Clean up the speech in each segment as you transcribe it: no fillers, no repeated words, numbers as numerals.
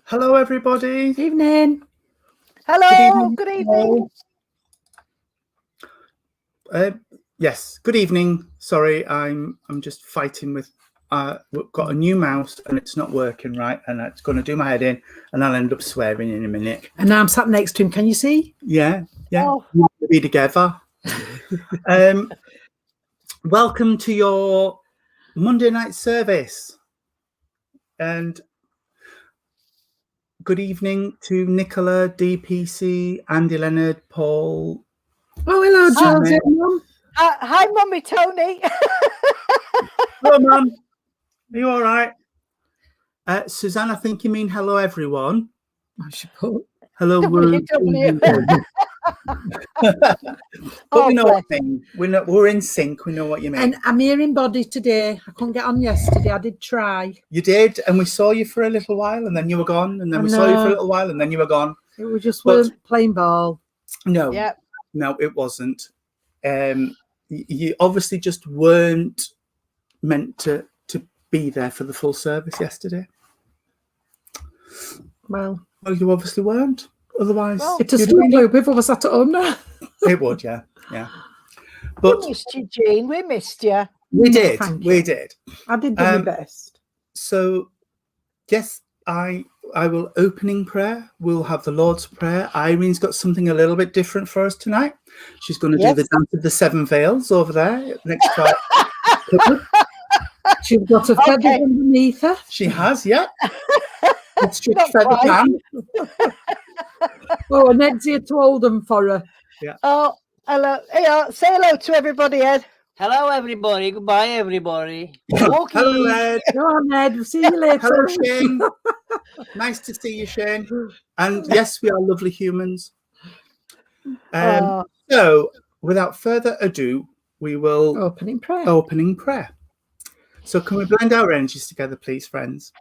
Hello, everybody. Evening. Hello. Good evening. Yes, good evening. Sorry, I'm just fighting with. We've got a new mouse and it's not working right, and it's going to do my head in, and I'll end up swearing in a minute. And now I'm sat next to him. Can you see? Yeah. Oh. We'll be together. Welcome to your Monday night service, and good evening to Nicola, DPC, Andy Leonard, Paul. Oh, hello, Josie. Mum. Hi, Mummy Tony. Hello, Mum. Are you all right? Suzanne, I think you mean hello, everyone. I should put hello, WW. But we know what you mean. We're in sync. We know what you mean. And I'm here in body today. I couldn't get on yesterday. I did try. You did, and we saw you for a little while, and then you were gone, and then we saw you for a little while, and then you were gone. It was just playing ball. No, Yep. No, it wasn't. You obviously just weren't meant to be there for the full service yesterday. Well, you obviously weren't. Otherwise, it's a slow loop. If I was sat at home now. It would, yeah. But we missed you, Jean. We missed you. We did. I did do my best. So, yes, I will opening prayer. We'll have the Lord's Prayer. Irene's got something a little bit different for us tonight. She's going to do the dance of the seven veils over there next time. She's got a feather underneath her. She has, yeah. It's just Not feather quite. pan. Oh, Ned's here to hold them for her. Yeah. Oh, hello. Hey, say hello to everybody, Ed. Hello, everybody. Goodbye, everybody. Hello, Ed. Go on, Ned. We'll see you later. Hello, Shane. Nice to see you, Shane. And yes, we are lovely humans. So, without further ado, we will Opening prayer. So, can we blend our energies together, please, friends?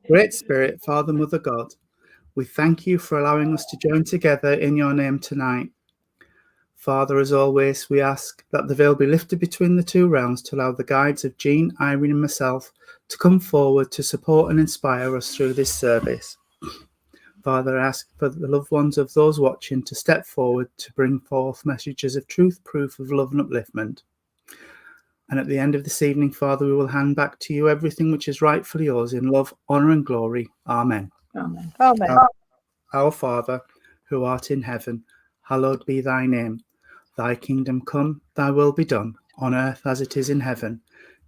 Great Spirit, Father, Mother, God, we thank you for allowing us to join together in your name tonight. Father, as always, we ask that the veil be lifted between the two realms to allow the guides of Jean, Irene and myself to come forward to support and inspire us through this service. Father, I ask for the loved ones of those watching to step forward to bring forth messages of truth, proof of love and upliftment. And at the end of this evening, Father, we will hand back to you everything which is rightfully yours in love, honour and glory. Amen. Amen. Amen. Our Father, who art in heaven, hallowed be thy name. Thy kingdom come, thy will be done, on earth as it is in heaven.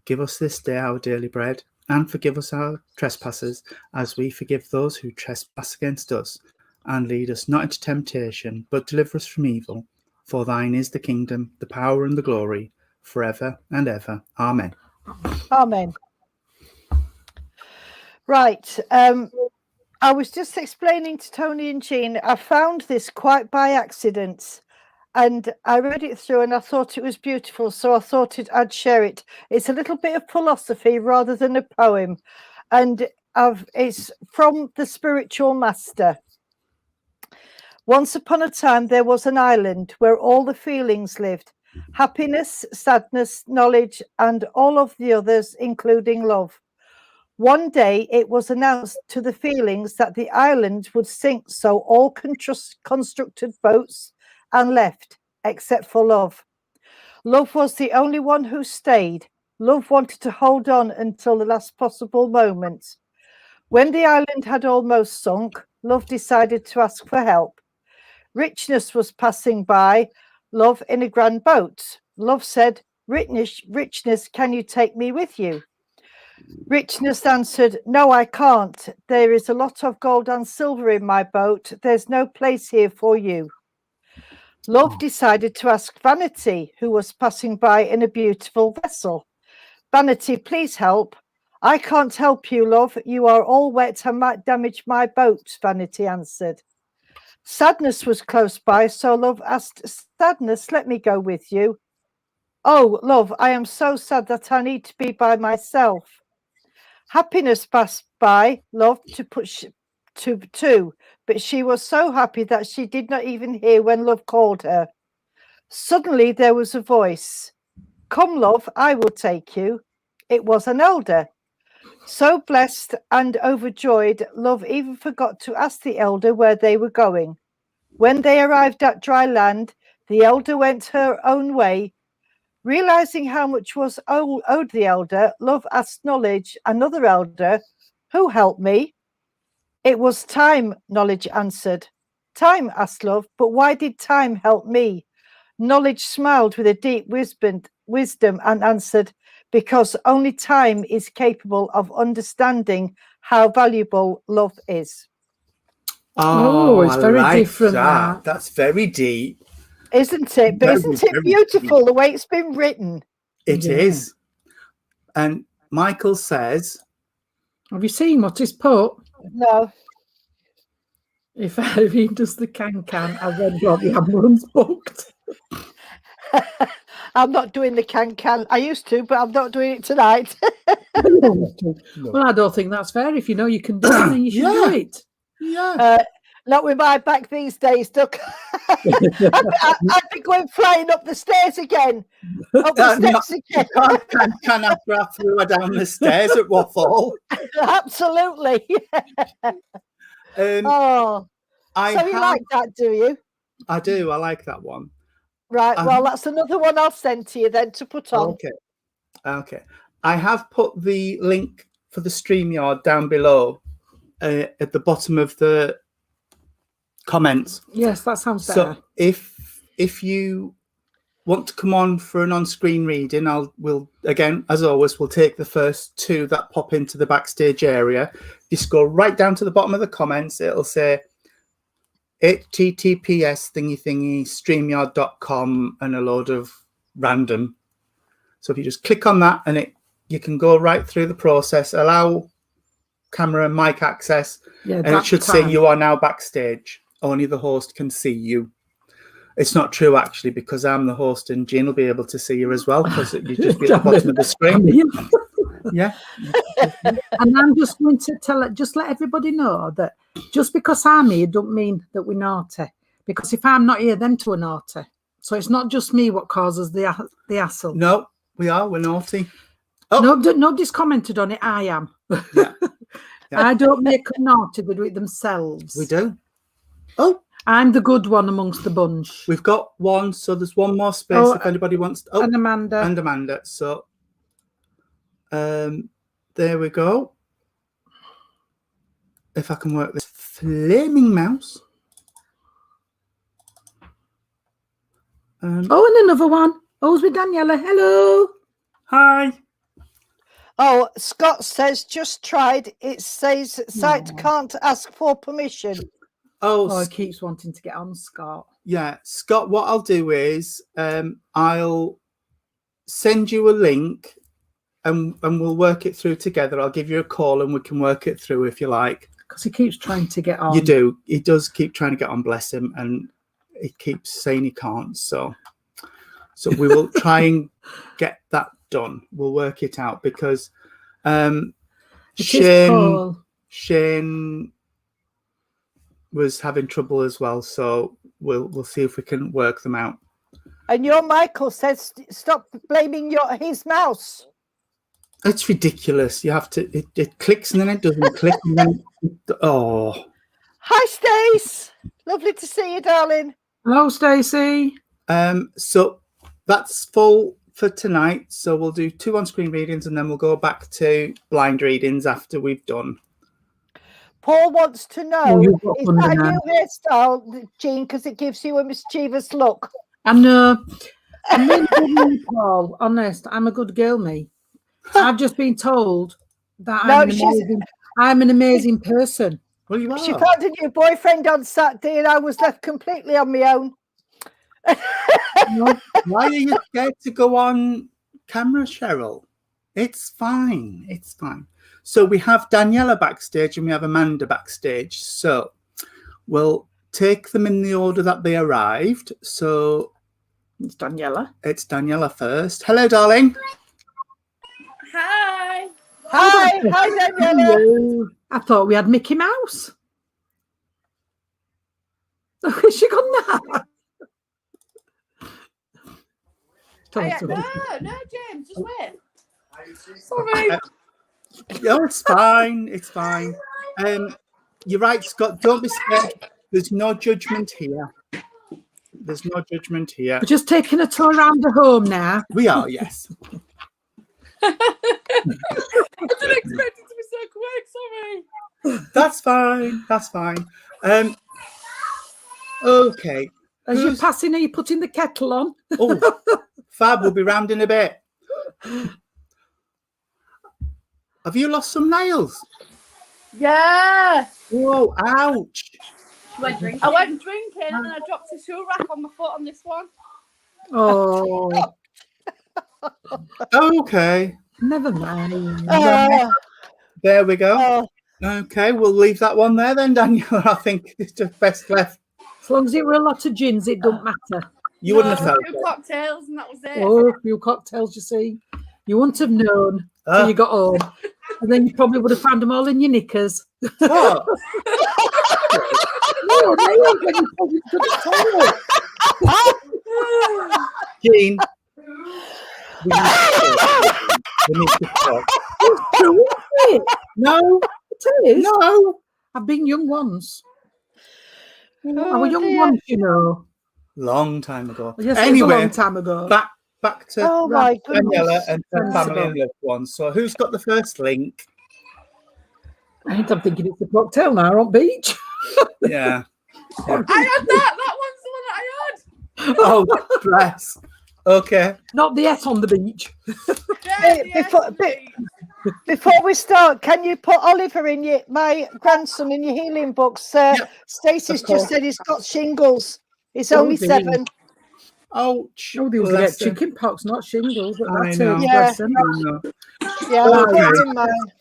Give us this day our daily bread, and forgive us our trespasses, as we forgive those who trespass against us. And lead us not into temptation, but deliver us from evil. For thine is the kingdom, the power and the glory, forever and ever. Amen. Amen. Right. I was just explaining to Tony and Jean, I found this quite by accident. And I read it through and I thought it was beautiful, so I thought I'd share it. It's a little bit of philosophy rather than a poem. And it's from the Spiritual Master. Once upon a time, there was an island where all the feelings lived. Happiness, sadness, knowledge, and all of the others, including love. One day, it was announced to the feelings that the island would sink, so all constructed boats and left, except for love. Love was the only one who stayed. Love wanted to hold on until the last possible moment. When the island had almost sunk, love decided to ask for help. Richness was passing by, love in a grand boat. Love said, Richness, can you take me with you? Richness answered, no, I can't. There is a lot of gold and silver in my boat. There's no place here for you. Love decided to ask Vanity, who was passing by in a beautiful vessel. Vanity, please help. I can't help you, love. You are all wet and might damage my boat, Vanity answered. Sadness was close by, so love asked Sadness, let me go with you. Oh, love, I am so sad that I need to be by myself. Happiness passed by, love, to push to, but she was so happy that she did not even hear when love called her. Suddenly there was a voice. Come, love, I will take you. It was an elder. So blessed and overjoyed, Love even forgot to ask the elder where they were going. When they arrived at dry land, the elder went her own way. Realizing how much was owed the elder, Love asked Knowledge, another elder, who helped me? It was Time, Knowledge answered. Time, asked Love, but why did Time help me? Knowledge smiled with a deep wisdom and answered, because only time is capable of understanding how valuable love is. Oh, it's I very like different, that. That's very deep. Isn't it? But Very, isn't it very beautiful deep. the way it's been written? It is. And Michael says, Have you seen what he's put? No. If Irene does the can, I read what the ambulance booked. I'm not doing the can. I used to, but I'm not doing it tonight. Well, I don't think that's fair. If you know you can do it, then you should do it. yeah. Not with my back these days, Duck. I'd be going flying up the stairs again. Up the steps again. Can after I threw her down the stairs at Waffle. Absolutely. Oh, so you like that, do you? I do. I like that one. Right. Well, that's another one I'll send to you then to put on. Okay. I have put the link for the StreamYard down below at the bottom of the comments. Yes, that sounds better. So if you want to come on for an on-screen reading, we'll again, as always, we'll take the first two that pop into the backstage area. Just go right down to the bottom of the comments. It'll say https streamyard.com and a load of random. So if you just click on that and you can go right through the process, allow camera and mic access, and it should say you are now backstage. Only the host can see you. It's not true, actually, because I'm the host and Jean will be able to see you as well, because you just be at the bottom of the screen. Yeah. And I'm just going to just let everybody know that just because I'm here don't mean that we're naughty. Because if I'm not here, them two are naughty. So it's not just me what causes the hassle. No, we're naughty. Oh. Nobody's commented on it. I am. Yeah. I don't make them naughty, they do it themselves. We do. Oh. I'm the good one amongst the bunch. We've got one, so there's one more space if anybody wants to. Oh, and Amanda. And Amanda. So there we go. If I can work this flaming mouse. And another one. Who's with Daniela? Hello. Hi. Oh, Scott says, just tried. It says site can't ask for permission. Oh, he keeps wanting to get on, Scott. Yeah, Scott, what I'll do is I'll send you a link and we'll work it through together. I'll give you a call and we can work it through if you like. Because he keeps trying to get on. You do. He does keep trying to get on, bless him, and he keeps saying he can't. So we will try and get that done. We'll work it out because Shane was having trouble as well, so we'll see if we can work them out. And your Michael says stop blaming his mouse. It's ridiculous. You have to it clicks and then it doesn't click and then Hi Stace, lovely to see you, darling. Hello Stacey. So that's full for tonight, so we'll do 2 on-screen readings and then we'll go back to blind readings after we've done. Paul wants to know, is that a new hairstyle, Jean, because it gives you a mischievous look? I know. I'm really good, Paul. Honest, I'm a good girl, me. I've just been told that I'm an amazing person. Well, you are. She found a new boyfriend on Saturday and I was left completely on my own. Why are you scared to go on camera, Cheryl? It's fine. It's fine. So we have Daniela backstage and we have Amanda backstage. So we'll take them in the order that they arrived. So it's Daniela. It's Daniela first. Hello, darling. Hi. Hi. Hi, Daniela. Hello. I thought we had Mickey Mouse. Where's she gone now? No, James, just wait. Sorry. No, it's fine. It's fine. You're right, Scott. Don't be scared. There's no judgment here. There's no judgment here. We're just taking a tour around the home now. We are, yes. I didn't expect it to be so quick. Sorry. That's fine. That's fine. Okay. As you're passing, are you putting the kettle on? Oh, Fab will be round in a bit. Have you lost some nails? Yeah. Whoa, ouch. I went drinking and then I dropped a shoe rack on my foot on this one. Oh, Okay. never mind. There we go. Oh, Okay, we'll leave that one there then, Daniel. I think it's just best left. As long as it were a lot of gins, it don't matter. You wouldn't have felt Two it. cocktails and that was it. Oh, a few cocktails, you see. You wouldn't have known till Ah. you got home. And then you probably would have found them all in your knickers. What? No, they ain't when you probably to the toilet. Jean. We need to talk. It's true, isn't it? No, It is. no. I've been young once. I oh was young dear. once, you know. Long time ago. Yes, it was a Anyway, long time ago. back to Oh my Daniela goodness. and her family and loved ones. So who's got the first link? I'm thinking it's a cocktail now on beach. Yeah. I had that. That one's the one that I had. Oh, bless. Okay. Not the S on the beach. Yeah, Hey, yes, Before we start, can you put Oliver in my grandson in your healing books? Stacey's of course. just said he's got shingles. He's Oh, only dear. 7. Ouch. Oh, they was Bless get them. chicken pox, not shingles. At I that know. age, Yeah. bless them. I know. Yeah, Oh, I'll put okay. it in mine.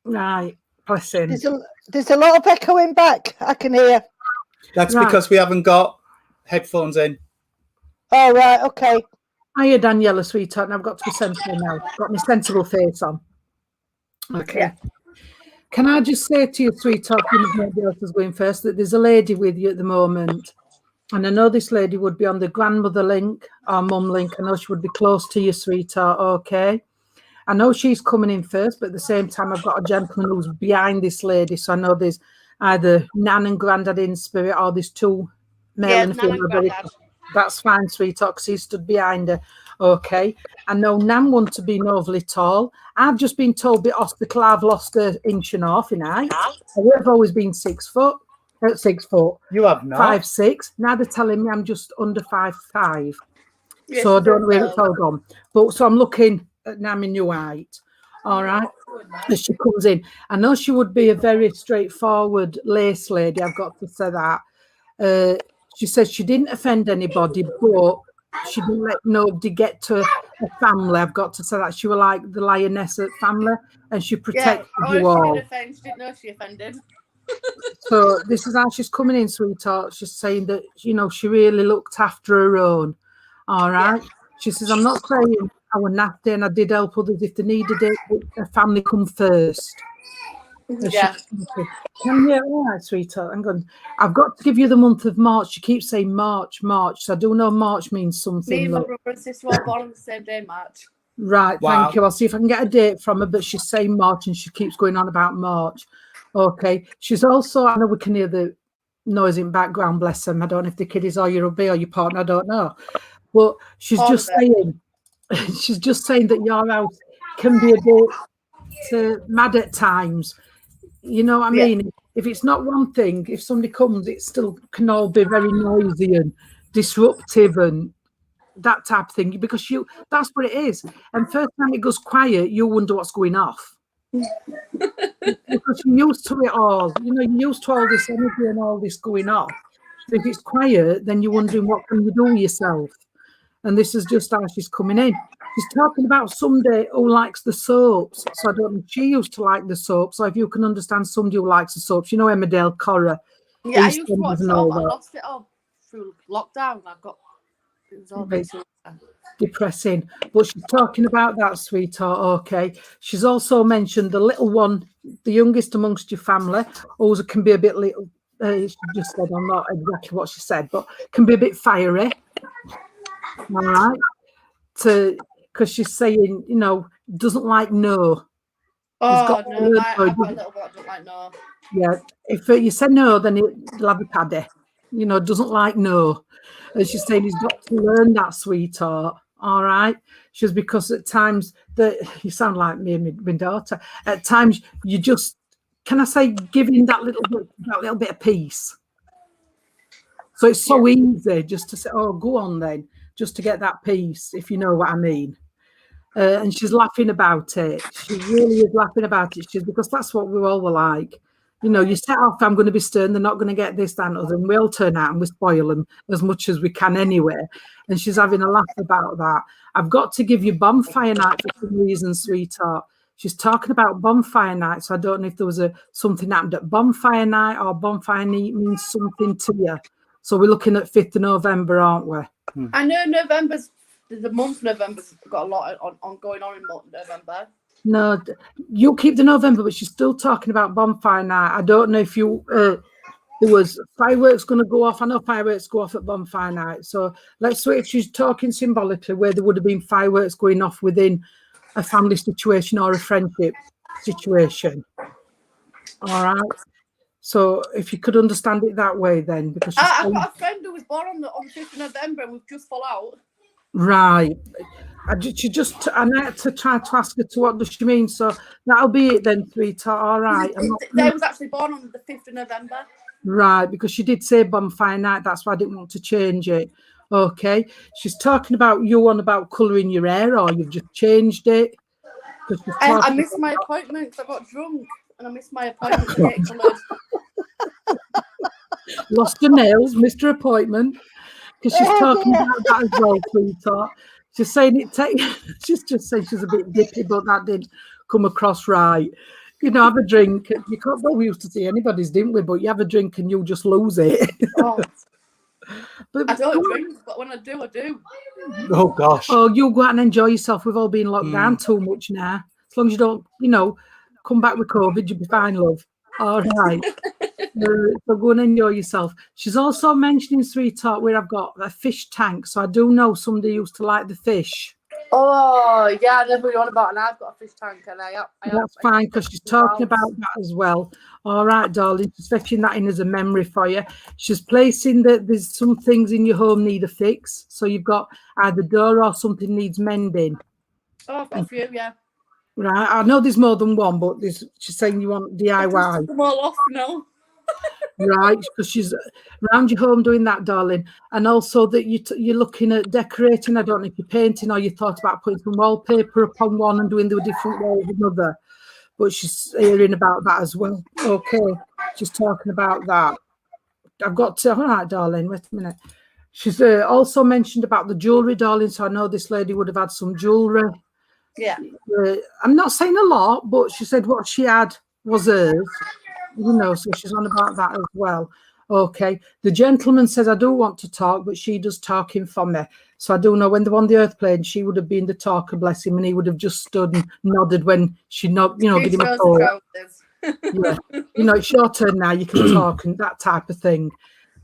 Right, bless him. There's a lot of echoing back. I can hear. That's Right. because we haven't got headphones in. All right, okay. Hiya, Daniela, sweetheart, and I've got to be sensible now. Got my sensible face on. Okay. Yeah. Can I just say to you, sweetheart, if nobody else is going first, that there's a lady with you at the moment. And I know this lady would be on the grandmother link or mum link. I know she would be close to you, sweetheart, okay? I know she's coming in first, but at the same time, I've got a gentleman who's behind this lady. So I know there's either Nan and Grandad in spirit or there's two male Yeah, and Nan and female. Grandad. That's fine, sweetheart, because he stood behind her. Okay. I know Nan wants to be overly tall. I've just been told the hospital I've lost an inch and a half in height. I've always been 6 foot. 6 foot. You have not. 5'6". Now they're telling me I'm just under 5'5". Yes, So I don't know where so. it's all gone. But so I'm looking at now my new height. All right. As she comes in. I know she would be a very straightforward lace lady. I've got to say that. She says she didn't offend anybody, but she didn't let nobody get to her family. I've got to say that. She was like the lioness at family and she Yeah, protected oh, you she all. did offend. She didn't know she offended. So this is how she's coming in, sweetheart. She's saying that, you know, she really looked after her own. All right. She says, I'm not saying I was nasty and I did help others if they needed it, but her family come first. And Yeah. Can you? All right, sweetheart. I'm going. I've got to give you the month of March. She keeps saying March. So I do know March means Me something. and my Look. brother and sister were born on the same day in March. Right, Wow. thank you. I'll see if I can get a date from her, but she's saying March and she keeps going on about March. Okay. She's also, I know we can hear the noise in background, bless them. I don't know if the kid is or your hubby or your partner, I don't know. But she's All just of it. saying that your house can be a bit mad at times. You know what I Yeah. mean? If it's not one thing, if somebody comes, it still can all be very noisy and disruptive and that type of thing, because that's what it is. And first time it goes quiet, you wonder what's going off. Because you're used to it all. You know, you're used to all this energy and all this going off. So if it's quiet, then you're wondering what can you do yourself. And this is just how she's coming in. She's talking about somebody who likes the soaps. So I don't know if she used to like the soaps. So if you can understand somebody who likes the soaps, you know Emmerdale, Cora. Yeah, I used to watch EastEnders and it all, all but I that. lost it all through lockdown. It was all Right. busy. Depressing, but she's talking about that, sweetheart. Okay, she's also mentioned the little one, the youngest amongst your family, also can be a bit little. She just said, I'm not exactly what she said, but can be a bit fiery. All right, because she's saying, you know, doesn't like no. Oh got no, to learn, I've got a little one that don't like no. yeah, if you say no, then he'll have a paddy. You know, doesn't like no. And she's saying he's got to learn that, sweetheart. All right. She's because at times that you sound like me and my daughter. At times you just, can I say, giving that little bit of peace. So it's so easy just to say, oh, go on then, just to get that peace, if you know what I mean. And she's laughing about it. She really is laughing about it. She's because that's what we all were like. You know, you set off, I'm going to be stern, they're not going to get this, that, and other. And we all turn out and we spoil them as much as we can anyway. And she's having a laugh about that. I've got to give you bonfire night for some reason, sweetheart. She's talking about bonfire night. So I don't know if there was something happened at bonfire night or bonfire night means something to you. So we're looking at 5th of November, aren't we? I know November's the month. November's got a lot on going on in November. No, you keep the November, but she's still talking about bonfire night. I don't know if you there was fireworks going to go off. I know fireworks go off at bonfire night. So let's see if she's talking symbolically where there would have been fireworks going off within a family situation or a friendship situation. All right. So if you could understand it that way, then because I've got a friend who was born on the 5th of November, and we've just fall out. Right. I had to try to ask her to what does she mean. So that'll be it then, sweetheart. All right. They was actually born on the 5th of November. Right, because she did say bonfire night. That's why I didn't want to change it. Okay. She's talking about you on about colouring your hair, or you've just changed it. I missed my appointment because I got drunk, and I missed my appointment to get coloured. Lost her nails, missed her appointment. Because she's talking about that as well, sweetheart. She's saying she's just saying she's a bit dippy, but that didn't come across right. You know, have a drink. You can't. Well, we used to see anybody's, didn't we? But you have a drink and you'll just lose it. Oh. But I don't drink, but when I do, I do. Oh gosh. Oh, you go out and enjoy yourself. We've all been locked down too much now. As long as you don't, come back with COVID, you'll be fine, love. All right. So go and enjoy yourself. She's also mentioning, sweetheart, where I've got a fish tank. So I do know somebody used to like the fish. Oh, yeah, I know who you're on about, and I've got a fish tank, and That's fine, because she's talking about that as well. All right, darling. She's fetching that in as a memory for you. She's placing that there's some things in your home need a fix. So you've got either door or something needs mending. Oh, I've got a few, yeah. Right. I know there's more than one, but she's saying you want DIY. Them all off now. Right, because she's around your home doing that, darling. And also that you're looking at decorating. I don't know if you're painting or you thought about putting some wallpaper upon one and doing the different wall with another. But she's hearing about that as well. Okay, she's talking about that. I've got to, all right, darling, wait a minute. She's also mentioned about the jewellery, darling. So I know this lady would have had some jewellery. Yeah. I'm not saying a lot, but she said what she had was hers. So she's on about that as well. Okay. The gentleman says, I do want to talk, but she does talking for me. So I do know when they're on the earth plane, she would have been the talker, bless him, and he would have just stood and nodded when she give him a call. Yeah. It's your turn now, you can talk and that type of thing,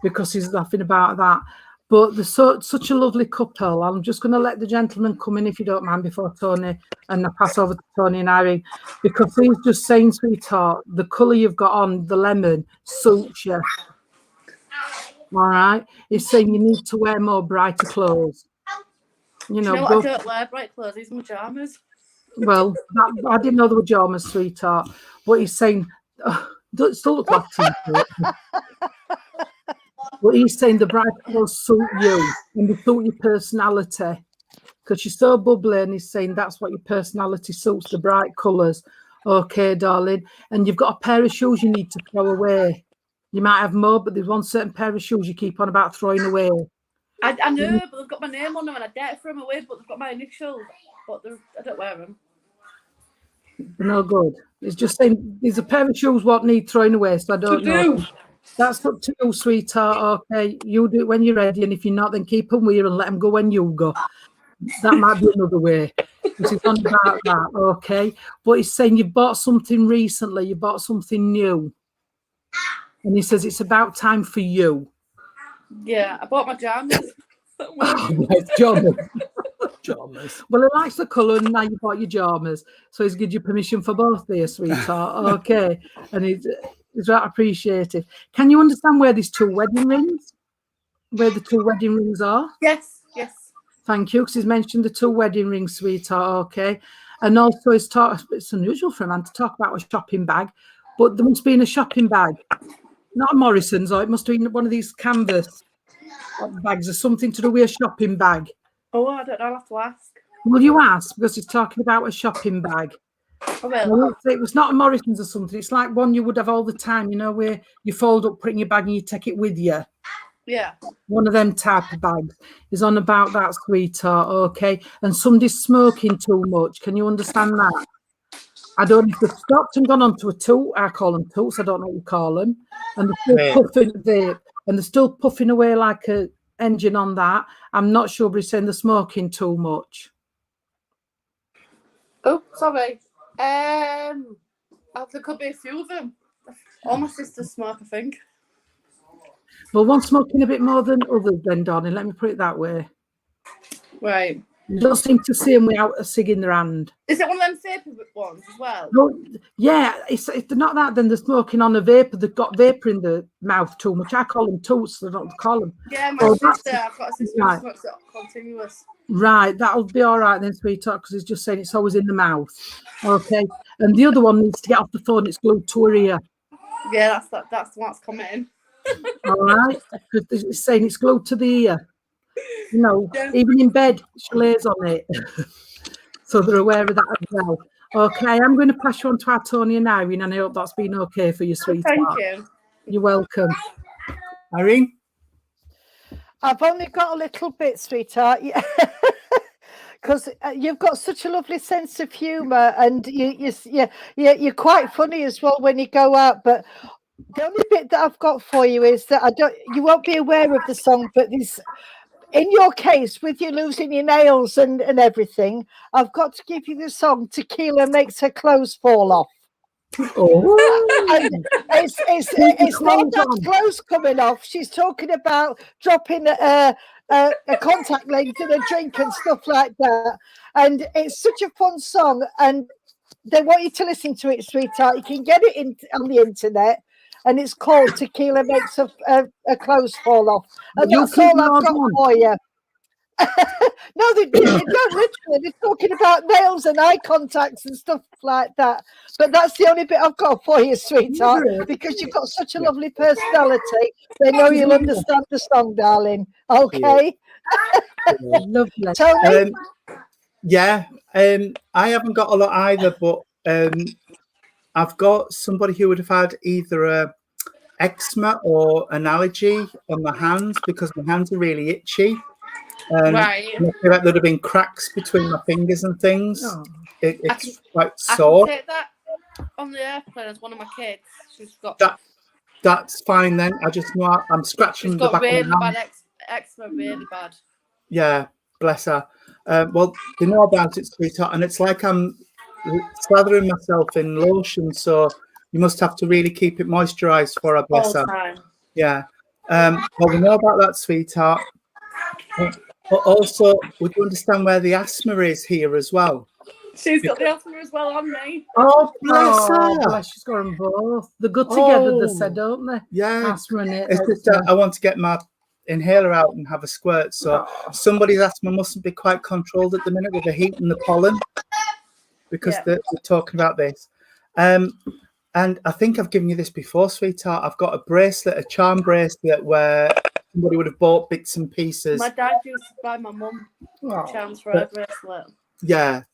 because he's laughing about that. But they're such a lovely couple. I'm just going to let the gentleman come in, if you don't mind, before Tony, and I pass over to Tony and Irene, because he's just saying, sweetheart, the colour you've got on, the lemon, suits you. All right? He's saying you need to wear more brighter clothes. I don't wear bright clothes. These are my pajamas. Well, I didn't know they were pajamas, sweetheart. But he's saying, it still look like t-shirt. But he's saying the bright colours suit you and they suit your personality, because you're so bubbly, and he's saying that's what your personality suits, the bright colours. Okay, darling. And you've got a pair of shoes you need to throw away. You might have more, but there's one certain pair of shoes you keep on about throwing away. I know, but they've got my name on them, and I dare throw them away, but they've got my initials, but I don't wear them. They're no good. It's just saying there's a pair of shoes what need throwing away, so I don't know. That's up to you, sweetheart. Okay, you do it when you're ready, and if you're not, then keep them with you and let them go when you go. That might be another way. He's on about that, okay? But he's saying you bought something recently, you bought something new, and he says it's about time for you. Yeah, I bought my pajamas. Yes, John. Jammers. Well, he likes the colour, and now you bought your jammers, so he's given you permission for both there, sweetheart. Okay, and he's right appreciative. Can you understand where these two wedding rings? Where the two wedding rings are? Yes, yes. Thank you, because he's mentioned the two wedding rings, sweetheart. Okay, and also it's unusual for a man to talk about a shopping bag, but there must be in a shopping bag, not a Morrison's, or it must be one of these canvas bags or something to do with a shopping bag. Oh, I don't know. I'll have to ask. Will you ask? Because he's talking about a shopping bag. I will. Well, it was not a Morrison's or something. It's like one you would have all the time, you know, where you fold up, put it in your bag, and you take it with you. Yeah. One of them type of bags. Is on about that, sweetheart. Okay. And somebody's smoking too much. Can you understand that? I don't know if they've stopped and gone on to a toot. I call them toots. I don't know what you call them. And they're still puffing vape, and they're still puffing away like a engine on that. I'm not sure, but he's saying they're smoking too much. Oh, sorry. There could be a few of them. All my sisters smoke, I think. Well, one's smoking a bit more than others, then, darling. Let me put it that way. Right. You don't seem to see them without a cig in their hand. Is it one of them vapor ones as well? Well, yeah, if they're not that, then they're smoking on a vapor. They've got vapor in the mouth too much. I call them toots. So I don't call them. Yeah, my sister. I've got a sister who smokes it continuous. Right, that'll be all right then, sweetheart, because he's just saying it's always in the mouth. Okay, and the other one needs to get off the phone. It's glued to her ear. Yeah, that's the one that's coming. All right, because it's saying it's glued to the ear. You know, even in bed, she lays on it. So they're aware of that as well. Okay, I'm going to pass you on to our Tony and Irene, and I hope that's been okay for you, sweetheart. Thank you. You're welcome. Irene? I've only got a little bit, sweetheart. Because you've got such a lovely sense of humour, and you're quite funny as well when you go out. But the only bit that I've got for you is that you won't be aware of the song, but this, in your case, with you losing your nails and everything, I've got to give you the song "Tequila Makes Her Clothes Fall Off." Oh, And it's not that clothes coming off. She's talking about dropping a contact lens in a drink and stuff like that. And it's such a fun song, and they want you to listen to it, sweetheart. You can get it on the internet, and it's called "Tequila Makes a Clothes Fall Off." And that's all I've got for you. No, they don't literally. They're talking about nails and eye contacts and stuff like that. But that's the only bit I've got for you, sweetheart, because you've got such a lovely personality. They know you'll understand the song, darling. Okay. lovely. Tony? I haven't got a lot either, but I've got somebody who would have had either a eczema or an allergy on the hands, because my hands are really itchy. Right. I feel like there'd have been cracks between my fingers and things. Oh. It's quite I sore. can take that on the airplane as one of my kids. She's got That's fine then. I just know I'm scratching she's the got back really of my hand. bad eczema, really bad. Yeah, bless her. Well, they know about it, sweetheart, and it's like I'm slathering myself in lotion, so you must have to really keep it moisturised for her, bless All her. time. Yeah. Well, we know about that, sweetheart. But also, would you understand where the asthma is here as well? She's got the asthma as well on me. Oh, bless her. Bless, she's got them both. They're good together, they Oh. said, don't they? Yeah. Asthma and it. It's just I want to get my inhaler out and have a squirt. So somebody's asthma mustn't be quite controlled at the minute with the heat and the pollen, because they're talking about this. And I think I've given you this before, sweetheart. I've got a bracelet, a charm bracelet, where somebody would have bought bits and pieces. My dad used to buy my mum charms for her bracelet. Yeah.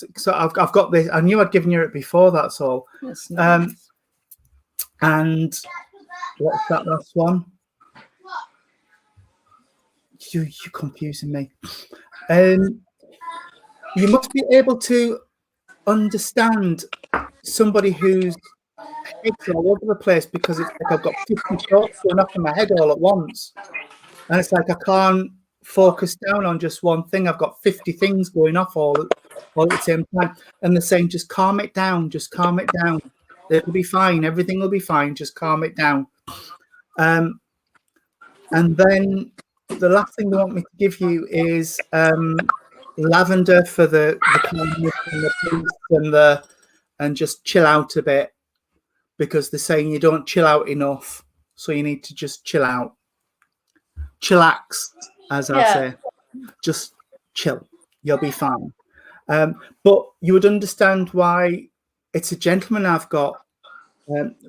So I've got this. I knew I'd given you it before. That's all. That's nice. And what's that last one? You're confusing me. You must be able to understand somebody who's head's all over the place, because it's like I've got 50 thoughts going off in my head all at once, and it's like I can't focus down on just one thing. I've got 50 things going off all at the same time, and they're saying, just calm it down, it'll be fine, everything will be fine, just calm it down. And then the last thing they want me to give you is lavender for the calmness and the peace and just chill out a bit, because they're saying you don't chill out enough, so you need to just chill out. Chillax, as I say. Just chill. You'll be fine. But you would understand why it's a gentleman I've got,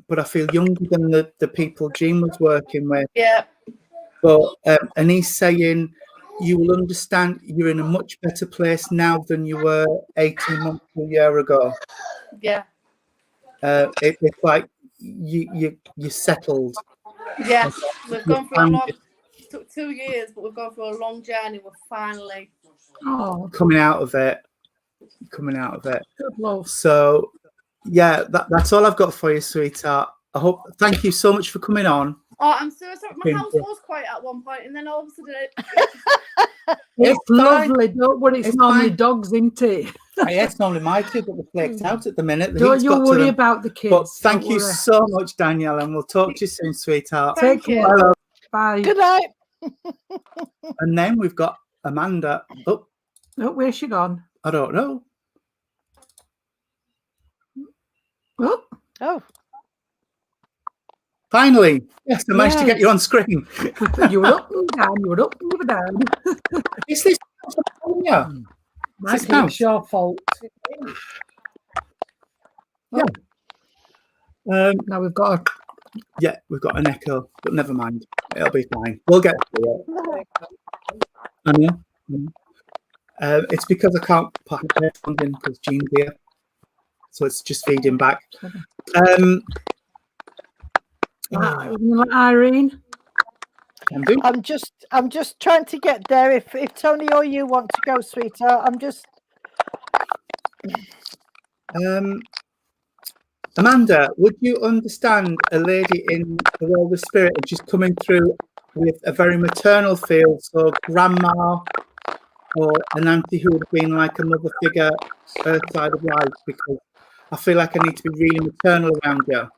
but I feel younger than the people Jean was working with. Yeah. But and he's saying you will understand you're in a much better place now than you were 18 months to a year ago. Yeah. It's like you settled. Yeah. We've gone through a long. It took 2 years, but we've gone through a long journey. We're finally coming out of it. Good love. So yeah, that's all I've got for you, sweetheart. Thank you so much for coming on. Oh, I'm so sorry. My house was quiet at one point, and then all of a sudden It's fine. lovely. Don't worry, it's normally fine. dogs, isn't it? Yeah, it's normally my kid, but they're flaked out at the minute. The Don't heat's you got to worry them. about the kids. But thank don't you worry. so much, Danielle, and we'll talk to you soon, sweetheart. Take Thank you. care. Hello. Bye. Good night. And then we've got Amanda. Oh, Where's she gone? I don't know. Oh, Oh, Finally, yes, I managed to get Yes. you on screen. you were up and down. You were up and you were down. Is this? Yeah. Mikey, Mouse? it's your fault. Now we've got Yeah, we've got an echo, but never mind. It'll be fine. We'll get through it. I know. It's because I can't put my headphones in because Jean's here, so it's just feeding back. Irene. Can do. I'm just trying to get there. If Tony or you want to go, sweetheart, I'm just. Amanda, would you understand a lady in the world of spirit and she's coming through with a very maternal feel, so grandma or an auntie who would have been like another figure her side of life, because I feel like I need to be really maternal around you.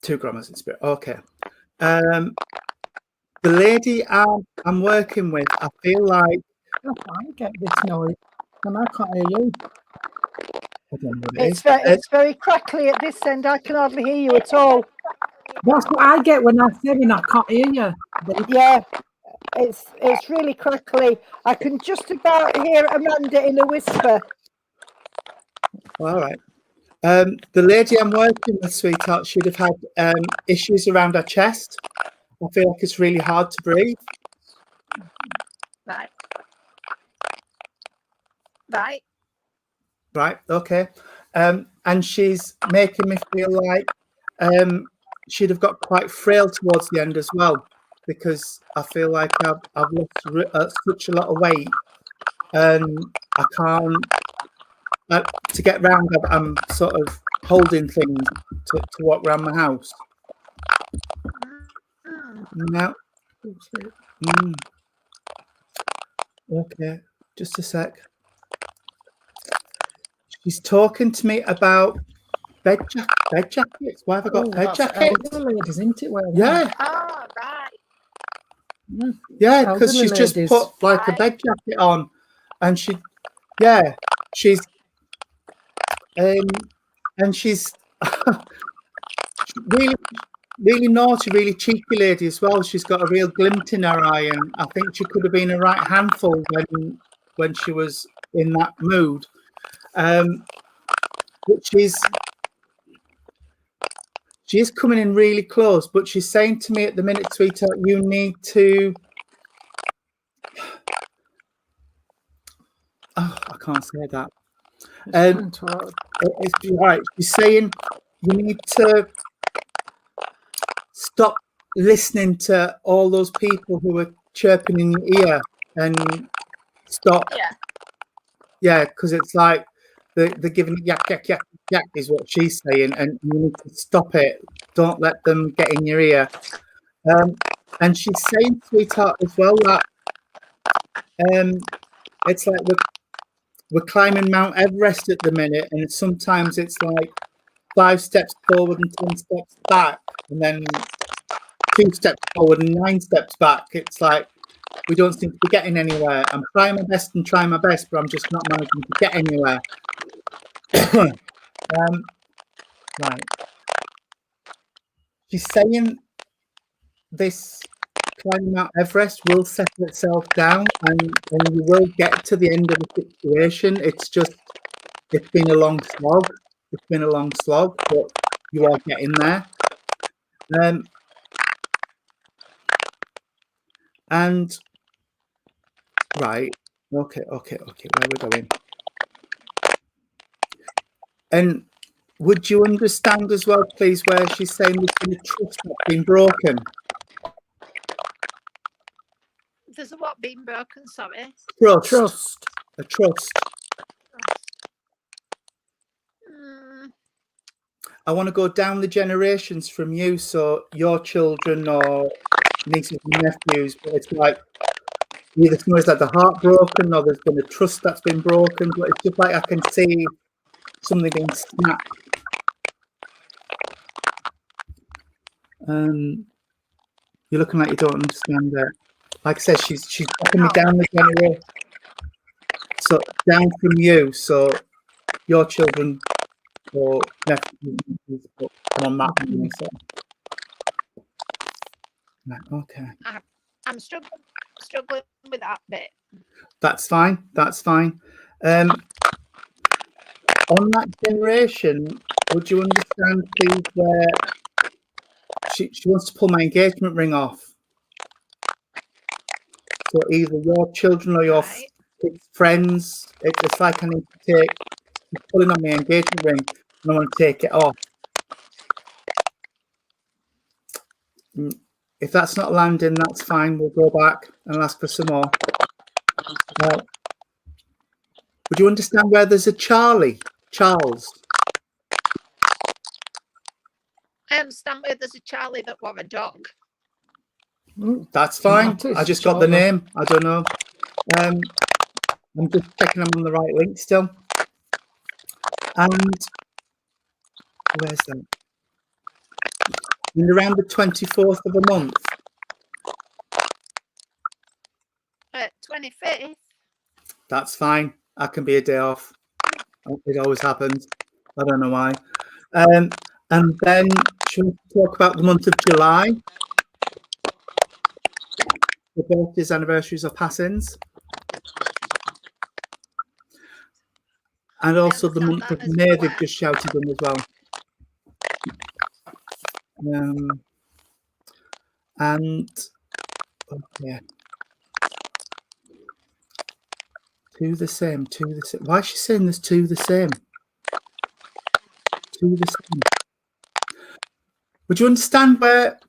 Two grandmas in spirit. Okay. The lady I'm working with, I feel like I get this noise, and I can't hear you. I don't know what it is. It's very crackly at this end. I can hardly hear you at all. That's what I get when I say when I can't hear you. Yeah, it's really crackly. I can just about hear Amanda in a whisper. All right. The lady I'm working with, sweetheart, should have had issues around her chest. I feel like it's really hard to breathe. Right. Okay. And she's making me feel like she'd have got quite frail towards the end as well, because I feel like I've lost such a lot of weight, and I can't. To get round, I'm sort of holding things to walk around my house. No. Okay, just a sec. She's talking to me about bed jackets. Why have I got bed jackets? Elderly ladies, isn't it? Yeah. oh right. Yeah, because she's Elderly just ladies. put like a bed jacket on, and she's and she's really naughty, really cheeky lady as well. She's got a real glint in her eye, and I think she could have been a right handful when she was in that mood. But she's coming in really close, but she's saying to me at the minute, sweetheart, you need to. Oh, I can't say that. It's right. She's saying you need to stop listening to all those people who are chirping in your ear and stop. Yeah, because it's like they're giving it yak, yak, yak, yak is what she's saying, and you need to stop it. Don't let them get in your ear. And she's saying, sweetheart, as well, that it's like we're climbing Mount Everest at the minute, and sometimes it's like 5 steps forward and 10 steps back, and then 2 steps forward and 9 steps back. It's like we don't seem to be getting anywhere. I'm trying my best, but I'm just not managing to get anywhere. Right. She's saying this climbing Mount Everest will settle itself down and you will get to the end of the situation. It's been a long slog. It's been a long slog, but you are getting there. And right, okay, where are we going? And would you understand as well, please, where she's saying there's been a trust that's been broken? There's a what being broken, sorry? Trust. A trust. I want to go down the generations from you, so your children or nieces and nephews, but it's like either somebody's had the heart broken or there's been a trust that's been broken, but it's just like I can see something being snapped. You're looking like you don't understand it. Like I said, she's taking me down the generation. So down from you, so your children or nephews, but on that one. So. Right, okay. I'm struggling with that bit. That's fine. On that generation, would you understand, please, where she wants to pull my engagement ring off? So either your children or your friends, it's like I need to take, she's pulling on my engagement ring and I want to take it off. If that's not landing, that's fine. We'll go back and ask for some more. Would you understand where there's a Charles? I understand where there's a Charlie that wore a dog. That's fine. I just got the name. I don't know. I'm just checking I'm on the right link still. And where's that? And around the 24th of the month. 25th. That's fine. I can be a day off. It always happens. I don't know why. And then should we talk about the month of July? The birthdays, anniversaries, or passings. And also the month of May, they've just shouted in as well. And okay. Two the same. Why is she saying there's two the same? Would you understand where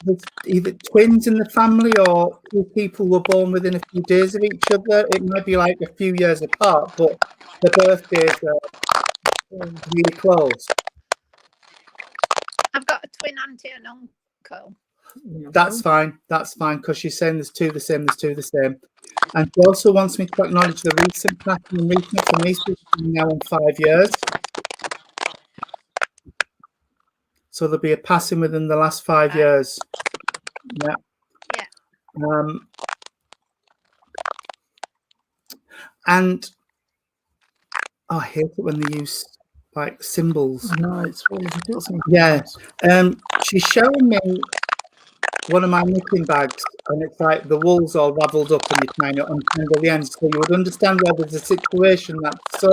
there's either twins in the family or two people were born within a few days of each other? It might be like a few years apart, but the birthdays are really close. I've got a twin auntie and uncle. That's fine, because she's saying there's two the same. And she also wants me to acknowledge the recent passing and recent for me, now on 5 years. So there'll be a passing within the last 5 years. Yeah. And I hate it when they use like symbols. No, it's really difficult. Yeah. She's showing me one of my knitting bags, and it's like the wool's all ravelled up and you're trying to untangle the ends. So you would understand where there's a situation that's so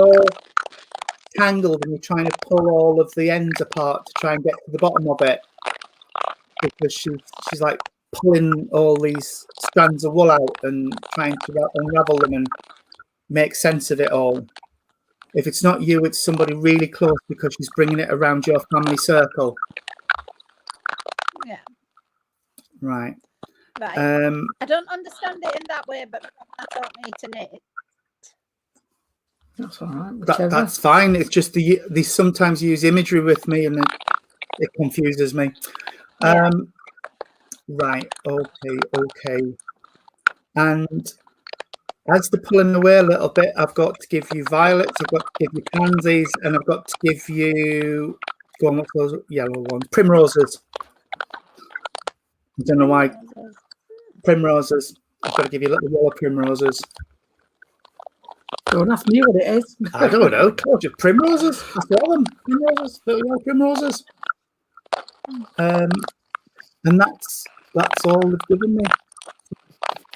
tangled and you're trying to pull all of the ends apart to try and get to the bottom of it, because she's like pulling all these strands of wool out and trying to unravel them and make sense of it all. If it's not you, it's somebody really close, because she's bringing it around your family circle. Yeah. Right. I don't understand it in that way, but I don't need to knit. That's all right. That's fine. It's just they sometimes use imagery with me, and it confuses me. Yeah. Right. Okay. And as they're pulling away a little bit, I've got to give you violets, I've got to give you pansies, and I've got to give you, go on, what's those yellow ones? Primroses. I don't know why. Primroses. I've got to give you little yellow primroses. Don't ask me what it is. I don't know. Told you, primroses. I saw them. Primroses. Little yellow primroses. And that's all they've given me.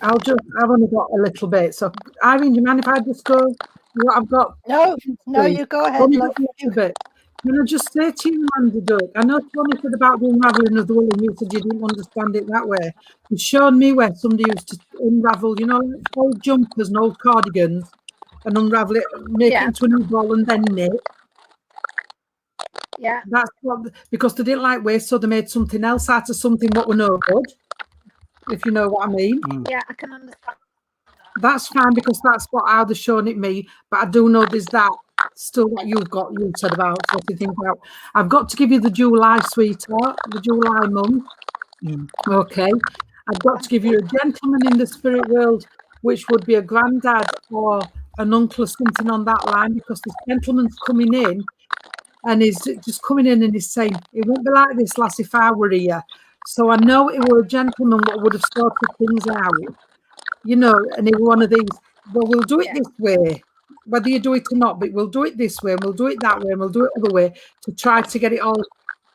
I've only got a little bit. So, Irene, do you mind if I just go what I've got? No, Please. you go ahead, Only love. got a little bit. Can I just say to you, Amanda Duck, I know Tony said about the unraveling of the wool and you said you didn't understand it that way. You've shown me where somebody used to unravel, old jumpers and old cardigans and unravel it, make it into a new ball and then knit. Yeah. That's what, because they didn't like waste, so they made something else out of something what were no good, if you know what I mean. Yeah, I can understand. That's fine because that's how they're showing it me. But I do know there's that still what you said about what you think about. I've got to give you the July, sweetheart, the July month. Okay. I've got to give you a gentleman in the spirit world, which would be a granddad or an uncle or something on that line, because this gentleman's coming in and he's just coming in and he's saying, it won't be like this, lass, if I were here. So I know it were a gentleman that would have sorted things out. And it was one of these, well, we'll do it this way, whether you do it or not, but we'll do it this way, and we'll do it that way, and we'll do it the other way to try to get it all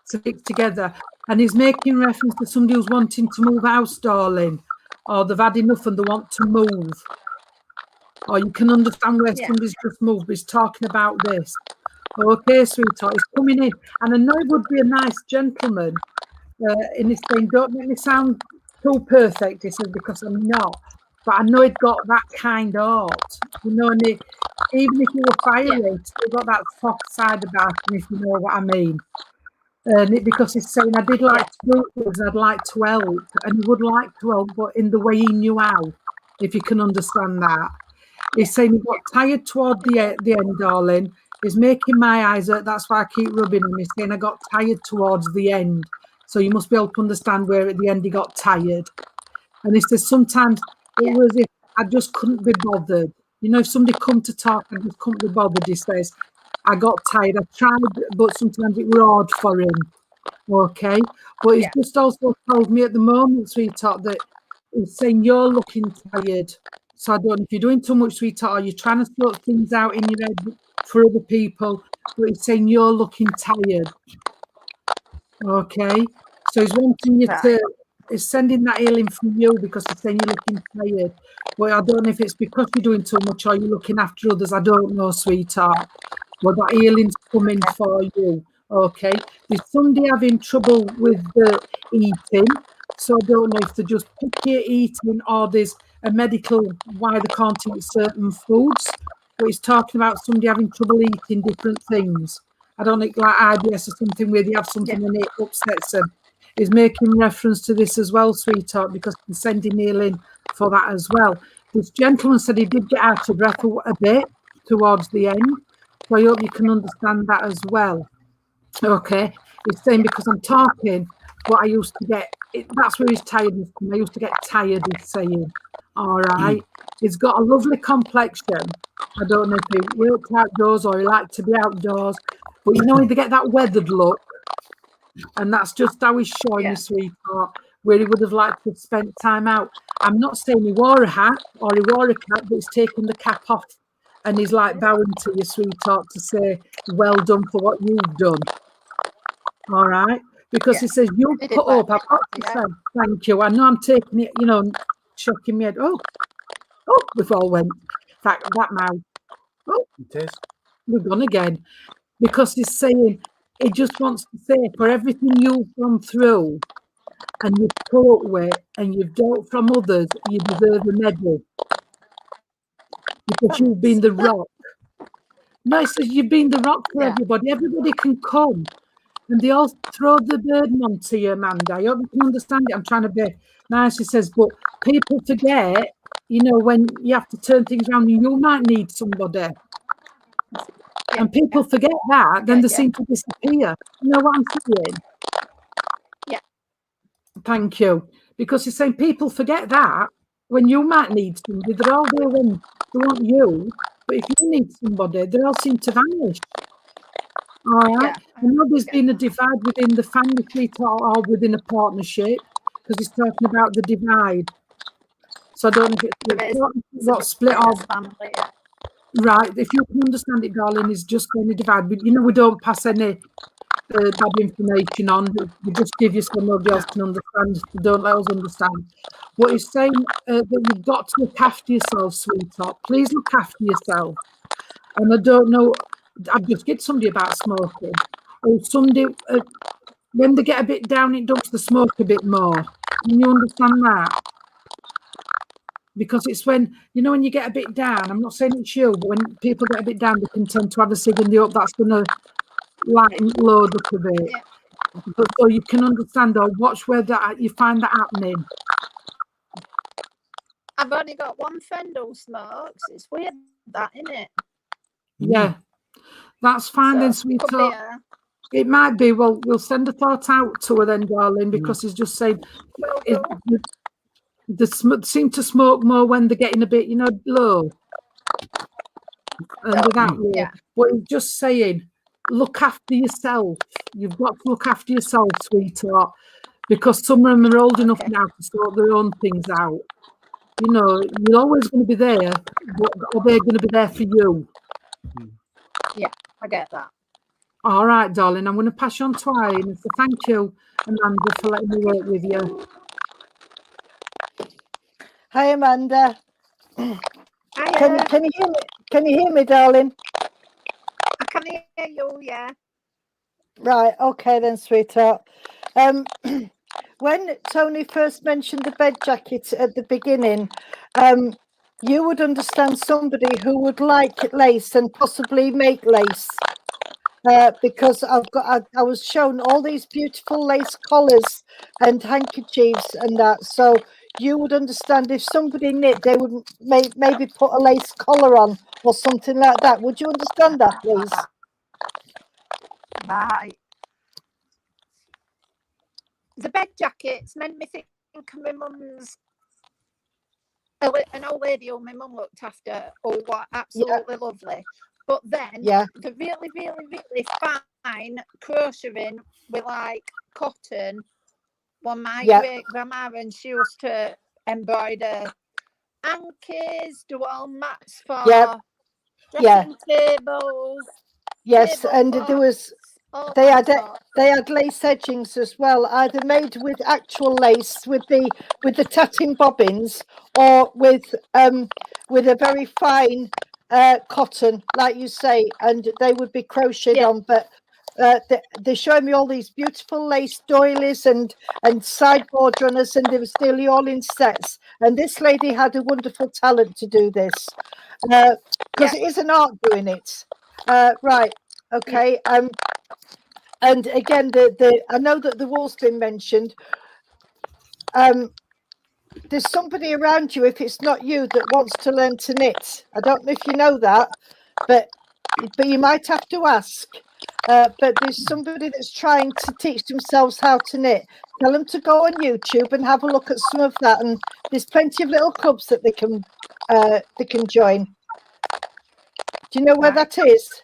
to fit together. And he's making reference to somebody who's wanting to move house, darling, or they've had enough and they want to move. Or you can understand where somebody's just moved, but he's talking about this. Okay, sweetheart, he's coming in. And I know it would be a nice gentleman in his saying, don't make me sound too perfect, he said, because I'm not. But I know he'd got that kind of art, and even if you were fiery, he's got that soft side about him, if you know what I mean. And because he's saying, I did like to do things, I'd like to help, and he would like to help, but in the way he knew how, if you can understand that. He's saying he got tired toward the end, darling. He's making my eyes hurt, that's why I keep rubbing him. He's saying I got tired towards the end. So you must be able to understand where at the end he got tired. And he says sometimes it was if I just couldn't be bothered. If somebody come to talk, I just couldn't be bothered, he says. I got tired. I tried, but sometimes it was hard for him. Okay? But he's just also told me at the moment, sweetheart, that he's saying you're looking tired. So I don't know if you're doing too much, sweetheart, or you're trying to sort things out in your head for other people, but he's saying you're looking tired. Okay? So he's wanting you to... Is sending that healing from you because he's saying you're looking tired. Well, I don't know if it's because you're doing too much or you're looking after others. I don't know, sweetheart. But that healing's coming for you. Okay. There's somebody having trouble with the eating. So I don't know if they're just picky eating or there's a medical why they can't eat certain foods. But he's talking about somebody having trouble eating different things. I don't think like IBS or something where they have something and it upsets them. Is making reference to this as well, sweetheart, because he's sending healing for that as well. This gentleman said he did get out of breath a bit towards the end, so I hope you can understand that as well. Okay, he's saying because I'm talking, but I used to get, that's where his tiredness comes. I used to get tired, he's saying. All right, he's got a lovely complexion. I don't know if he worked outdoors or he liked to be outdoors, but they get that weathered look. And that's just how he's showing me, sweetheart, where he would have liked to have spent time out. I'm not saying he wore a hat or he wore a cap, but he's taken the cap off and he's like bowing to you, sweetheart, to say, well done for what you've done. All right? Because he says, you put up, I've got to say, thank you. I know I'm taking it, shocking me head. Oh, we've all went. That mouth. Oh, it is. We've gone again. Because he's saying, he just wants to say, for everything you've gone through and you've coped with and you've dealt from others, you deserve a medal. Because you've been the rock. No, he says you've been the rock for everybody. Everybody can come. And they all throw the burden onto you, Amanda. I hope you can understand it. I'm trying to be nice. He says, but people forget, when you have to turn things around, you might need somebody. And people forget that, then they seem to disappear. You know what I'm saying? Yeah. Thank you. Because he's saying people forget that when you might need somebody, they're all there when they want you. But if you need somebody, they all seem to vanish. All right. I know there's been a divide within the family fleet or within a partnership. because he's talking about the divide. So I don't know if it's what split off. Family, yeah. Right, if you can understand it, darling, is just going to divide. But, you know, we don't pass any bad information on. We just give you so nobody else can understand. So don't let us understand. What he's saying that you've got to look after yourself, sweetheart. Please look after yourself. And I don't know, I've just get somebody about smoking. Or somebody, when they get a bit down, it dumps the smoke a bit more. Can you understand that? Because it's when, you know, when you get a bit down, I'm not saying it's you, but when people get a bit down, they can tend to have a cig and they hope that's going to lighten, load up a bit. Yeah. But so you can understand or watch where that you find that happening. I've only got one friend who smokes. It's weird, that, isn't it? Yeah, that's fine then, So, could be sweetheart. her. It might be. Well, we'll send a thought out to her then, darling, because he's just saying they seem to smoke more when they're getting a bit, you know, low. And they're that low. Yeah. But he's just saying, look after yourself. You've got to look after yourself, sweetheart, because some of them are old enough now to sort their own things out. You know, you're always going to be there, but are they going to be there for you? Yeah, I get that. All right, darling. I'm going to pass you on to Irene. So thank you, Amanda, for letting me work with you. Hi, Amanda. Hiya. Can you hear me? Can you hear me, darling? I can hear you, yeah. Right. Okay then, sweetheart. When Tony first mentioned the bed jacket at the beginning, you would understand somebody who would like lace and possibly make lace. Because I was shown all these beautiful lace collars and handkerchiefs and that. So you would understand if somebody knit, they would maybe put a lace collar on or something like that. Would you understand that, please? Right. The bed jackets made me think of my mum's, an old lady who my mum looked after, who were absolutely lovely. But then the really, really, really fine crocheting with like cotton. When my great grandma, and she used to embroider hankies, do all mats for dressing tables. Yes, and there was they had lace edgings as well, either made with actual lace with the tatting bobbins, or with a very fine cotton, like you say, and they would be crocheted on. But they're showing me all these beautiful lace doilies and sideboard runners, and they were still all in sets. And this lady had a wonderful talent to do this, because it is an art doing it. Right. Okay. And again, I know that the wool's been mentioned. There's somebody around you, if it's not you, that wants to learn to knit. I don't know if you know that, but you might have to ask. But there's somebody that's trying to teach themselves how to knit. Tell them to go on YouTube and have a look at some of that. And there's plenty of little clubs that they can join. Do you know where that is?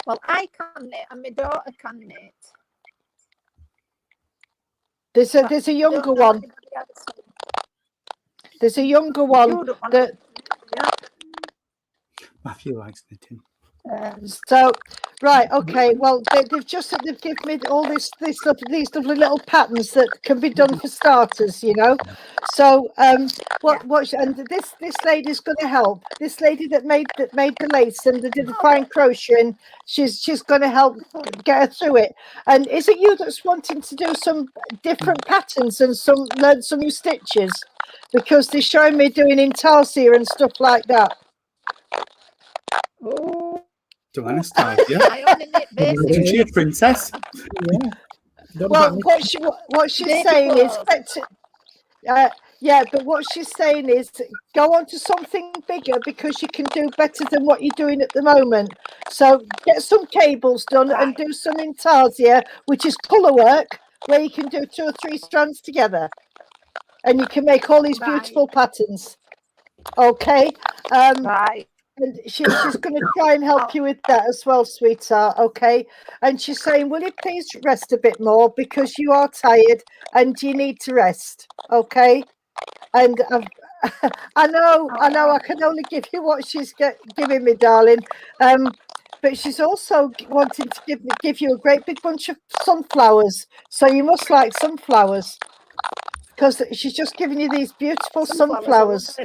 Well, I can knit, and my daughter can knit. There's a younger one. There's a younger one that Matthew likes knitting. So, right, okay. Well, they've given me all these lovely little patterns that can be done for starters, you know. So, and this lady's going to help. This lady that made the lace and did the fine crocheting, she's going to help get her through it. And is it you that's wanting to do some different patterns and learn some new stitches? Because they're showing me doing intarsia and stuff like that. Oh. To Anastasia. I only knit basic. Isn't she a princess? Well, what she's saying is, but what she's saying is, go on to something bigger because you can do better than what you're doing at the moment. So get some cables done and do some intarsia, which is colour work, where you can do 2 or 3 strands together, and you can make all these beautiful patterns. Okay. Right. And she's going to try and help you with that as well, sweetheart. Okay. And she's saying, will you please rest a bit more because you are tired and you need to rest. Okay. And I know I can only give you what she's giving me, darling. But she's also wanting to give you a great big bunch of sunflowers. So you must like sunflowers because she's just giving you these beautiful sunflowers.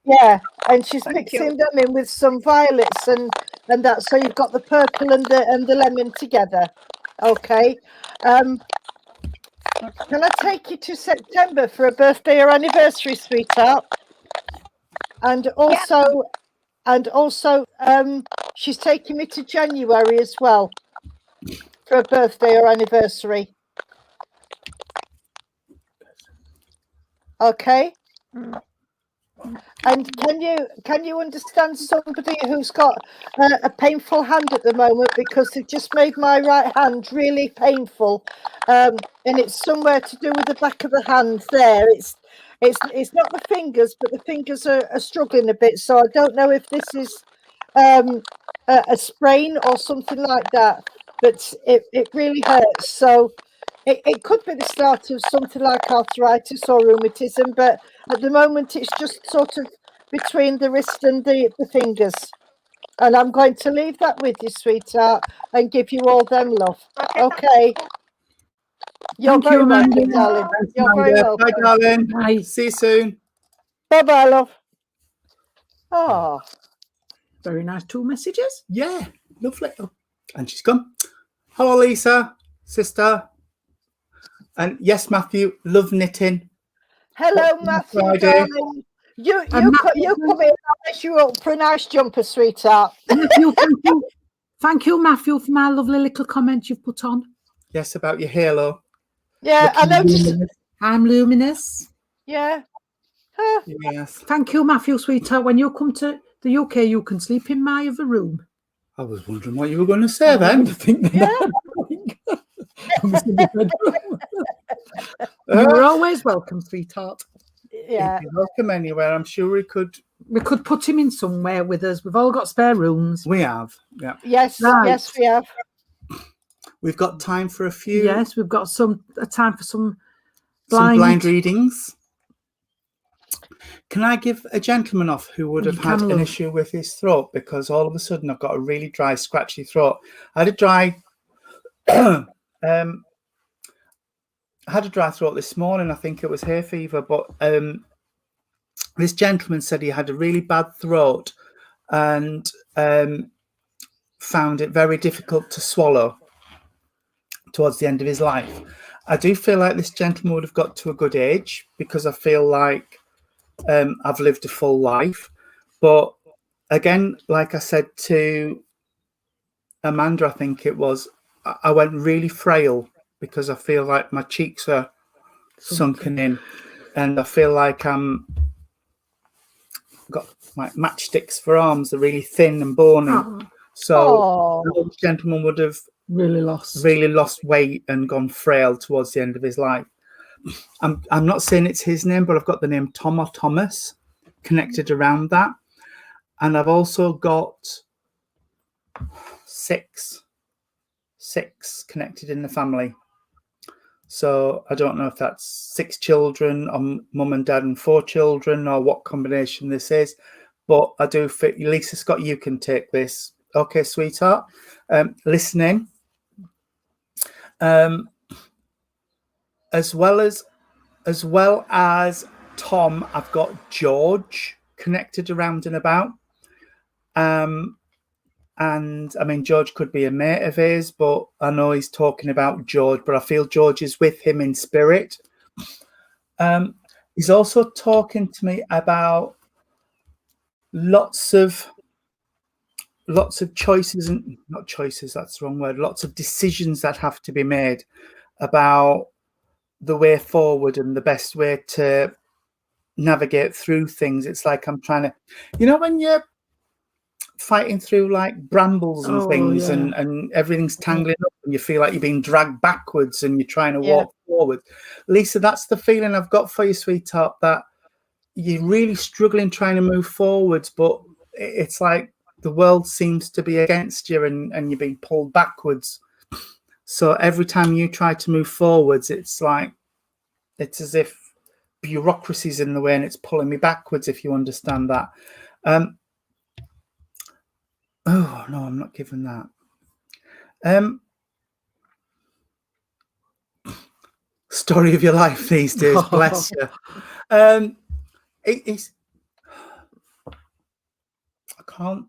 Yeah, and she's mixing them in with some violets and that, so you've got the purple and the lemon together. Okay. Can I take you to September for a birthday or anniversary, sweetheart? And also, she's taking me to January as well for a birthday or anniversary. Okay. And can you understand somebody who's got a painful hand at the moment, because it just made my right hand really painful, and it's somewhere to do with the back of the hand there. It's not the fingers, but the fingers are struggling a bit. So I don't know if this is a sprain or something like that, but it really hurts. So it could be the start of something like arthritis or rheumatism, but at the moment it's just sort of between the wrist and the fingers. And I'm going to leave that with you, sweetheart, and give you all them love. Okay. You're very welcome, darling. You're very welcome. Bye, darling. Bye. See you soon. Bye-bye, love. Oh. Very nice 2 messages. Yeah, lovely. Oh, and she's gone. Hello, Lisa, sister. And yes, Matthew, love knitting. Hello, Matthew, Friday. darling. You come in, I'll mess you up for a nice jumper, sweetheart. Matthew, thank you, Matthew, for my lovely little comment you've put on. Yes, about your halo. Yeah, I noticed. I'm luminous. Yeah. Yes. Thank you, Matthew, sweetheart. When you come to the UK, you can sleep in my other room. I was wondering what you were going to say then. You're always welcome, sweetheart. Yeah. You're welcome anywhere. I'm sure we could put him in somewhere with us. We've all got spare rooms. We have. Yeah. Yes, right. Yes, we have. We've got time for a few. Yes, we've got a time for some blind readings. Can I give a gentleman off who would have had an issue with his throat, because all of a sudden I've got a really dry, scratchy throat. I had a dry throat this morning. I think it was hay fever, but this gentleman said he had a really bad throat and found it very difficult to swallow towards the end of his life. I do feel like this gentleman would have got to a good age, because I feel like I've lived a full life. But again, like I said to Amanda, I think it was, I went really frail because I feel like my cheeks are sunken in, and I feel like I'm got like matchsticks for arms. They're really thin and bony. So the gentleman would have really lost weight and gone frail towards the end of his life. I'm not saying it's his name, but I've got the name Tom or Thomas connected around that, and I've also got six connected in the family. So I don't know if that's 6 children or mum and dad and 4 children, or what combination this is, but I do fit. Lisa Scott, you can take this. Okay, sweetheart. Listening. As well as Tom, I've got George connected around and about. And I mean, George could be a mate of his, but I know he's talking about George, but I feel George is with him in spirit. He's also talking to me about lots of choices, and not choices, that's the wrong word, lots of decisions that have to be made about the way forward and the best way to navigate through things. It's like I'm trying to, when you're fighting through like brambles and things, and everything's tangling up and you feel like you're being dragged backwards and you're trying to walk forward. Lisa, that's the feeling I've got for you, sweetheart, that you're really struggling trying to move forwards, but it's like the world seems to be against you, and you're being pulled backwards. So every time you try to move forwards, it's as if bureaucracy's in the way and it's pulling me backwards, if you understand that. Oh no, I'm not giving that. Story of your life these days, bless you. It's I can't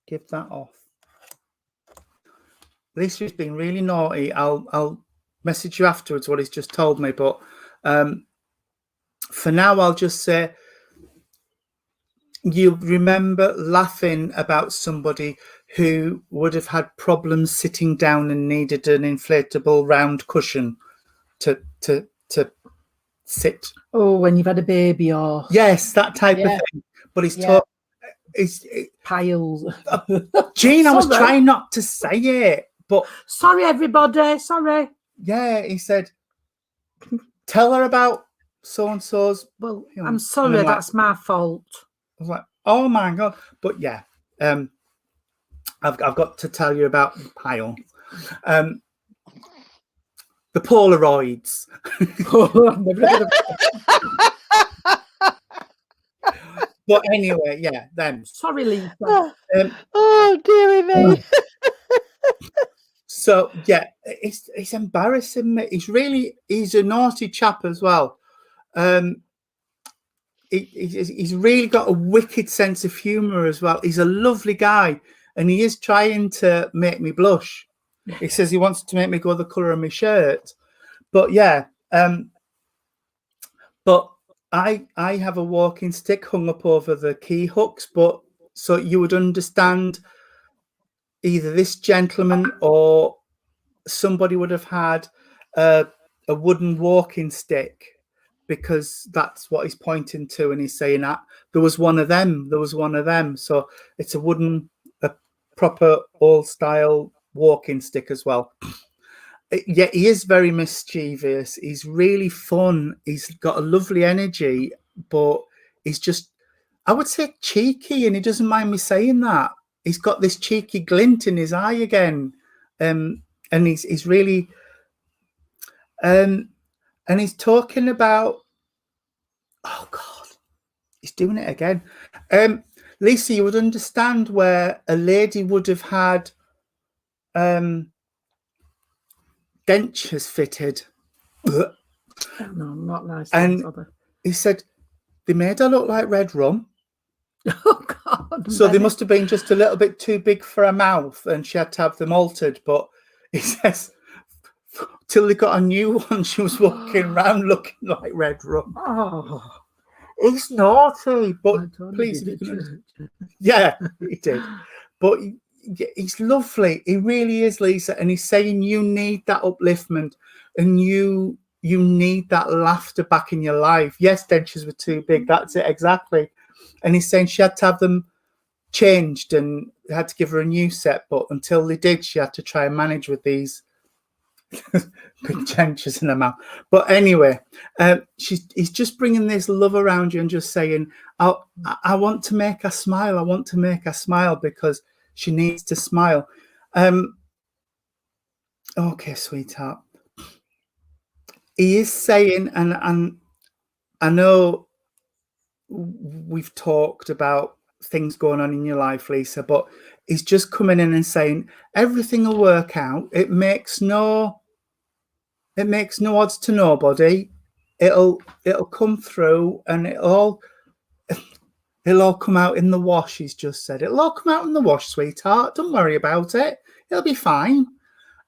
give that off. Lisa's been really naughty. I'll message you afterwards what he's just told me, but for now I'll just say, you remember laughing about somebody who would have had problems sitting down and needed an inflatable round cushion to sit. Oh, when you've had a baby, or yes, that type of thing. But he's taught. Piles. Jean, I was trying not to say it, but sorry, everybody. Sorry. Yeah, he said, tell her about so and so's. Well, I'm sorry, that's my fault. I was like, oh my god! But yeah, I've got to tell you about the pile. The Polaroids. But anyway, yeah, them. Sorry, Lisa. Oh, dearie me. So yeah, it's embarrassing me. He's a naughty chap as well. He's really got a wicked sense of humour as well. He's a lovely guy, and he is trying to make me blush. He says he wants to make me go the colour of my shirt. But yeah, but I have a walking stick hung up over the key hooks, but so you would understand either this gentleman or somebody would have had a wooden walking stick, because that's what he's pointing to, and he's saying that there was one of them. So it's a proper old style walking stick as well. Yeah, he is very mischievous. He's really fun. He's got a lovely energy, but he's just, I would say, cheeky, and he doesn't mind me saying that. He's got this cheeky glint in his eye again, and he's really, and he's talking about, oh God, he's doing it again. Lisa, you would understand where a lady would have had dentures fitted. No, not nice. And he said they made her look like red rum. Oh God! So they must have been just a little bit too big for her mouth, and she had to have them altered. But he says, till they got a new one, she was walking around looking like red rum. Oh, he's naughty, but please, yeah, he did. But he's lovely. He really is, Lisa. And he's saying you need that upliftment, and you need that laughter back in your life. Yes, dentures were too big. That's it, exactly. And he's saying she had to have them changed, and they had to give her a new set. But until they did, she had to try and manage with these big dentures in her mouth. But anyway, he's just bringing this love around you and just saying, I want to make her smile. I want to make her smile because she needs to smile. Okay, sweetheart. He is saying, and I know we've talked about things going on in your life, Lisa, but he's just coming in and saying everything will work out. It makes no odds to nobody. It'll come through, and it'll all come out in the wash. He's just said it'll all come out in the wash, sweetheart. Don't worry about it. It'll be fine.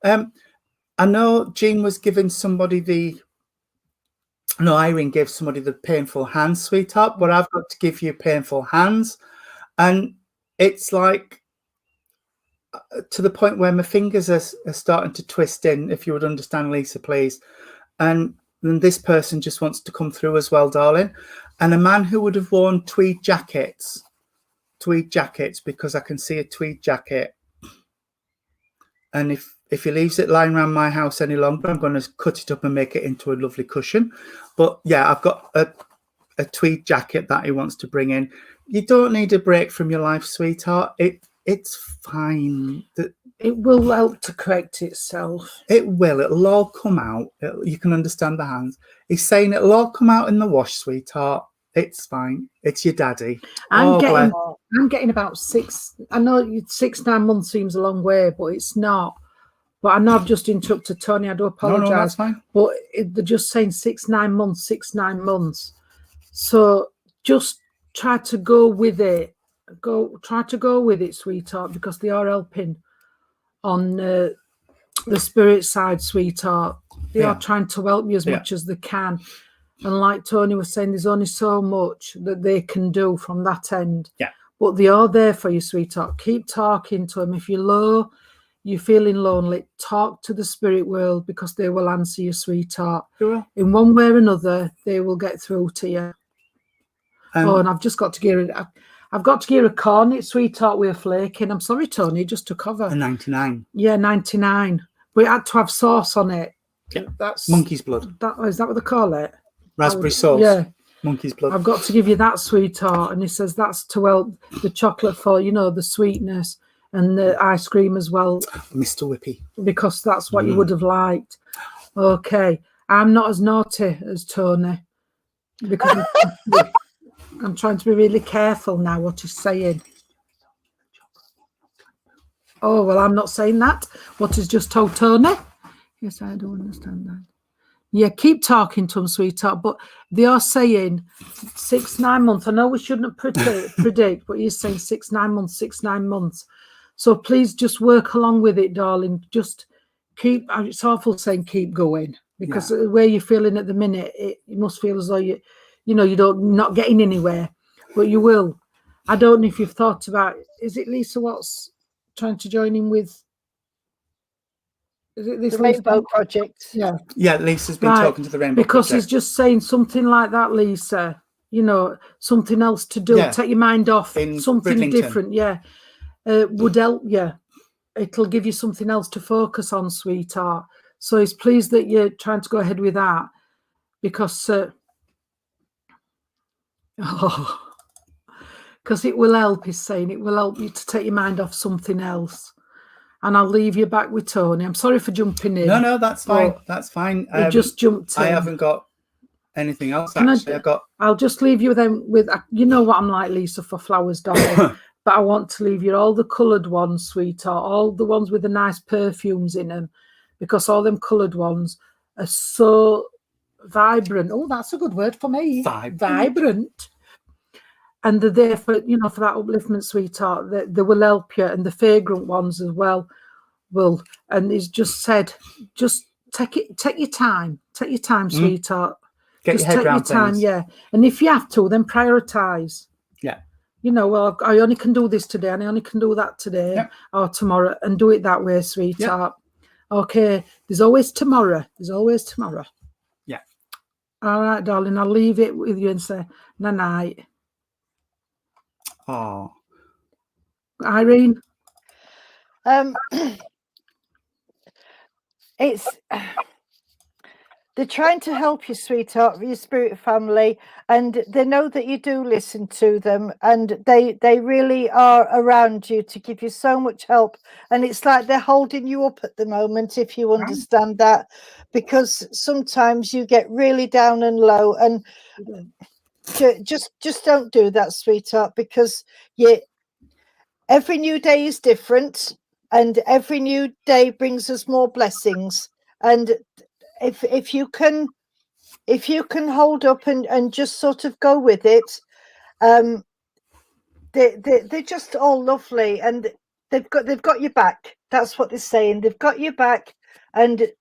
I know Jean was giving somebody Irene gave somebody the painful hands, sweetheart, but I've got to give you painful hands. And it's like to the point where my fingers are starting to twist in, if you would understand, Lisa, please. And then this person just wants to come through as well, darling. And a man who would have worn tweed jackets, because I can see a tweed jacket. And if he leaves it lying around my house any longer, I'm going to cut it up and make it into a lovely cushion. But yeah, I've got a tweed jacket that he wants to bring in. You don't need a break from your life, sweetheart. It's fine. It will help to correct itself. It will. It'll all come out. You can understand the hands. He's saying it'll all come out in the wash, sweetheart. It's fine. It's your daddy. I'm bless. getting about 6. I know 6-9 months seems a long way, but it's not. But I know I've just interrupted Tony. I do apologise. No, that's fine. But they're just saying 6-9 months, 6-9 months. So just try to go with it. Try to go with it, sweetheart, because they are helping on the spirit side, sweetheart. They are trying to help you as much as they can. And like Tony was saying, there's only so much that they can do from that end. Yeah. But they are there for you, sweetheart. Keep talking to them. If you're low, you're feeling lonely, talk to the spirit world, because they will answer you, sweetheart. They will. In one way or another, they will get through to you. And I've just got to gear it. I've got to gear a cornet, sweetheart, with a flake in. I'm sorry, Tony, just took over. A 99. Yeah, 99. But it had to have sauce on it. Yeah. That's Monkey's blood. Is that what they call it? Raspberry sauce. Yeah. Monkey's blood. I've got to give you that, sweetheart. And he says that's to help the chocolate for, the sweetness, and the ice cream as well. Mr. Whippy. Because that's what you would have liked. Okay. I'm not as naughty as Tony. Because I'm trying to be really careful now what he's saying. Oh, well, I'm not saying that. What he's just told Tony. Yes, I don't understand that. Yeah, keep talking to him, sweetheart. But they are saying 6-9 months. I know we shouldn't predict, but he's saying 6-9 months, 6-9 months. So please just work along with it, darling. Just keep, it's awful saying keep going, because the way you're feeling at the minute, you must feel as though you're not getting anywhere, but you will. I don't know if you've thought about, is it Lisa Watts trying to join in with? Is it this the Rainbow Project? Yeah. Yeah, Lisa's been talking to the Rainbow because Project. he's just saying something like that, Lisa. Something else to do. Yeah. Take your mind off In something Bridlington. different. Yeah, would help you. It'll give you something else to focus on, sweetheart. So he's pleased that you're trying to go ahead with that, because because it will help. He's saying it will help you to take your mind off something else. And I'll leave you back with Tony. I'm sorry for jumping in. No, that's fine. That's fine. You just jumped in. I haven't got anything else, actually. I'll just leave you then with, you know what I'm like, Lisa, for flowers, darling. But I want to leave you all the coloured ones, sweetheart, all the ones with the nice perfumes in them, because all them coloured ones are so vibrant. Oh, that's a good word for me. Vibrant. And they're there for, for that upliftment, sweetheart. They will help you, and the fragrant ones as well will. And he's just said, just take your time. Take your time, sweetheart. Get your head around things. Yeah. And if you have to, then prioritise. Yeah. Well, I only can do this today, and I only can do that today or tomorrow, and do it that way, sweetheart. Yep. Okay. There's always tomorrow. There's always tomorrow. Yeah. All right, darling. I'll leave it with you and say night. Oh, Irene. They're trying to help you, sweetheart, your spirit family, and they know that you do listen to them, and they really are around you to give you so much help. And it's like they're holding you up at the moment, if you understand that, because sometimes you get really down and low, and just don't do that, sweetheart, because every new day is different, and every new day brings us more blessings. And if you can hold up and just sort of go with it, they're just all lovely, and they've got your back. That's what they're saying. They've got your back, and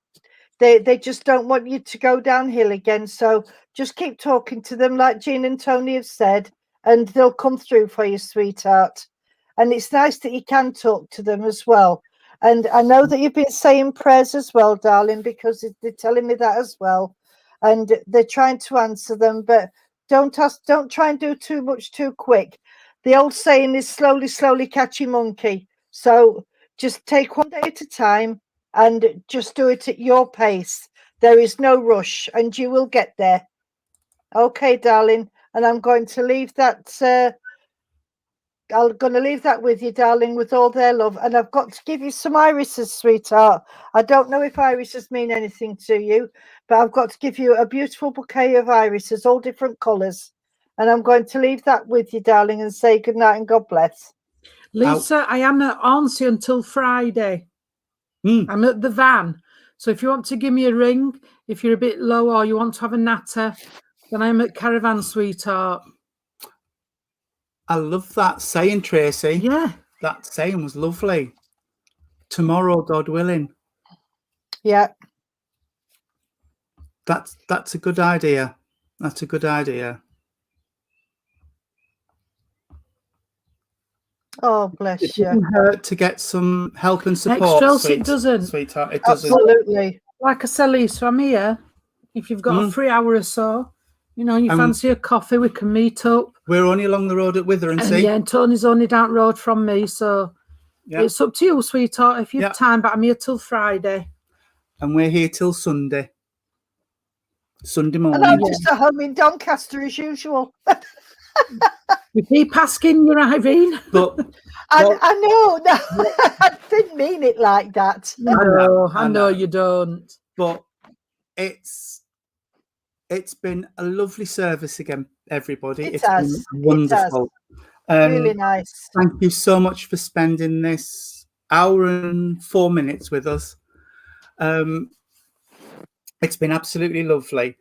they just don't want you to go downhill again. So just keep talking to them, like Jean and Tony have said, and they'll come through for you, sweetheart. And it's nice that you can talk to them as well. And I know that you've been saying prayers as well, darling, because they're telling me that as well. And they're trying to answer them, but don't try and do too much too quick. The old saying is slowly catch your monkey. So just take one day at a time and just do it at your pace. There is no rush, and you will get there. Okay, darling. And I'm going to leave that I'm going to leave that with you, darling, with all their love. And I've got to give you some irises, sweetheart. I don't know if irises mean anything to you, but I've got to give you a beautiful bouquet of irises, all different colours. And I'm going to leave that with you, darling, and say good night and God bless. Lisa, I am at Hornsey until Friday. I'm at the van. So if you want to give me a ring, if you're a bit low or you want to have a natter, then I'm at Caravan, sweetheart. I love that saying, Tracy. Yeah. That saying was lovely. Tomorrow, God willing. Yeah. That's a good idea. That's a good idea. Oh, bless It you. doesn't hurt to get some help and support. Extra else it doesn't. Sweetheart, it doesn't. Absolutely. Like I said, Lisa, I'm here. If you've got a free hour or so, you know, you fancy a coffee, we can meet up. We're only along the road at Withering. Yeah, and Tony's only down the road from me, so it's up to you, sweetheart, if you have time, but I'm here till Friday. And we're here till Sunday. Sunday morning. And I'm just at home in Doncaster as usual. We keep asking you, Irene. But I know. No, I didn't mean it like that. I know you don't. But it's been a lovely service again, everybody. It's been wonderful. Really nice. Thank you so much for spending this hour and 4 minutes with us. It's been absolutely lovely.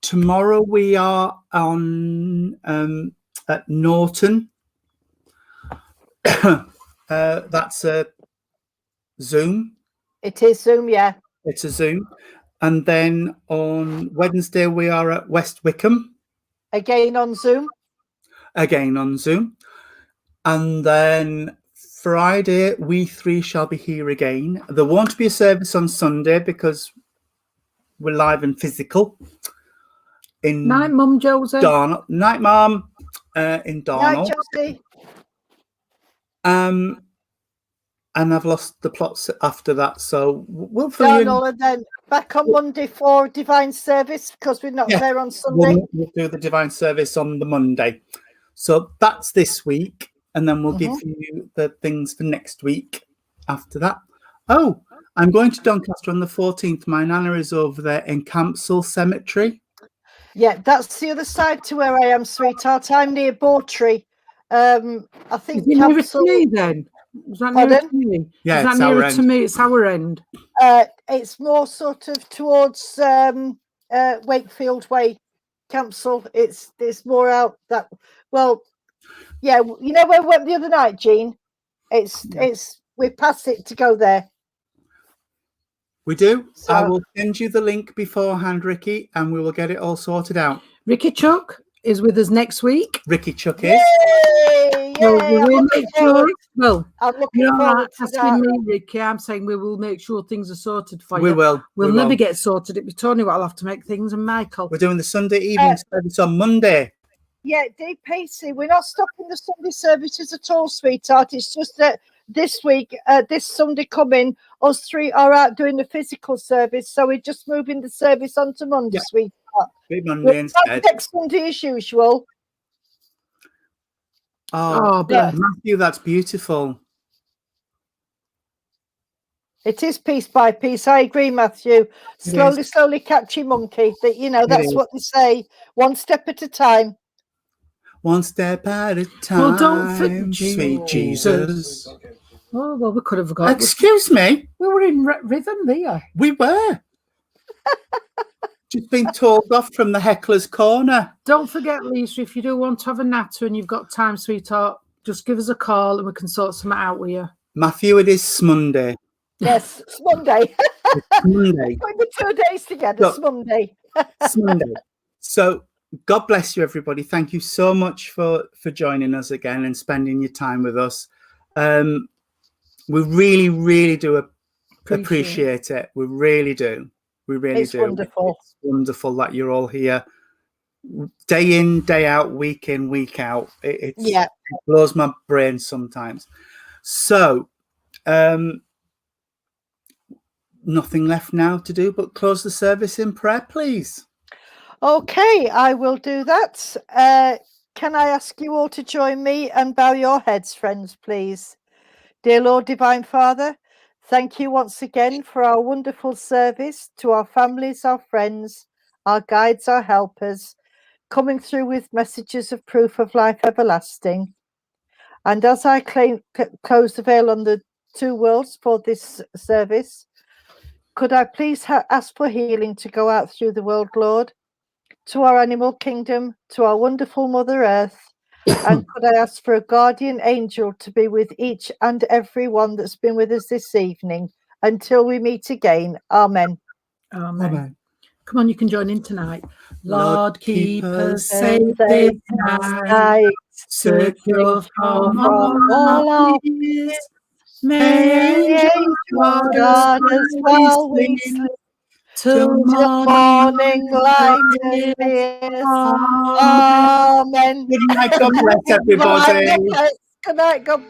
Tomorrow we are on at Norton. That's a Zoom. It is Zoom, yeah. It's a Zoom. And then on Wednesday we are at West Wickham. Again on Zoom. Again on Zoom. And then Friday we three shall be here again. There won't be a service on Sunday because we're live and physical. Night, Mum, Josie. Night, Mum. In Darnell. Night, Josie. And I've lost the plots after that, so we'll fill you in. And then back on Monday for Divine Service because we're not there on Sunday. We'll do the Divine Service on the Monday. So that's this week, and then we'll give you the things for next week after that. Oh, I'm going to Doncaster on the 14th. My nana is over there in Campsall Cemetery. Yeah, that's the other side to where I am, sweetheart. I'm near Bawtry. I think Is it nearer to me then? Is that nearer to me? Yeah, is that nearer to me? It's our end. It's more sort of towards Wakefield Way, Campsall. It's more out that. Well, yeah, you know where we went the other night, Jean. We passed it to go there. We do. So, I will send you the link beforehand, Ricky, and we will get it all sorted out. Ricky Chuck is with us next week. Ricky Chuck is. Yay! So we will make sure. Well, I'm looking you're forward not to asking that. me, Ricky. I'm saying we will make sure things are sorted for you. We will. We'll never get sorted. It'll be Tony what'll have to make things, and Michael. We're doing the Sunday evening service on Monday. Yeah, Dave Pacey, we're not stopping the Sunday services at all, sweetheart. It's just that this week, this Sunday coming, us three are out doing the physical service, so we're just moving the service onto Monday, sweetheart. Big Monday instead. Next Sunday as usual. Oh, bless. Matthew, that's beautiful. It is piece by piece. I agree, Matthew. Slowly catch your monkey. That that's what they say. One step at a time. One step at a time. Well, don't sweet Jesus. Oh, well, we could have got. Excuse me. We were in rhythm there. We were. Just been told off from the heckler's corner. Don't forget, Lisa, if you do want to have a natter and you've got time, sweetheart, just give us a call and we can sort something out with you. Matthew, it is Monday. Yes, it's Monday. It's Monday. Put the 2 days together. It's Monday. It's Monday. So God bless you, everybody. Thank you so much for joining us again and spending your time with us. We really, really do appreciate it. We really do. We really do. Wonderful. It's wonderful that you're all here, day in, day out, week in, week out. It blows my brain sometimes. So, nothing left now to do but close the service in prayer, please. Okay, I will do that. can I ask you all to join me and bow your heads, friends, please? Dear Lord, Divine Father, thank you once again for our wonderful service to our families, our friends, our guides, our helpers, coming through with messages of proof of life everlasting. And as I close the veil on the two worlds for this service, could I please ask for healing to go out through the world, Lord, to our animal kingdom, to our wonderful Mother Earth, and could I ask for a guardian angel to be with each and every one that's been with us this evening until we meet again. Amen. Amen. Amen. Come on, you can join in tonight. Lord, keep us safe this this night, night, secure from all all our our fears. May May angels angels guard guard us us while we sleep, sleep, till till morning light appears. Amen. Amen. Good night. God bless everybody. Good night. God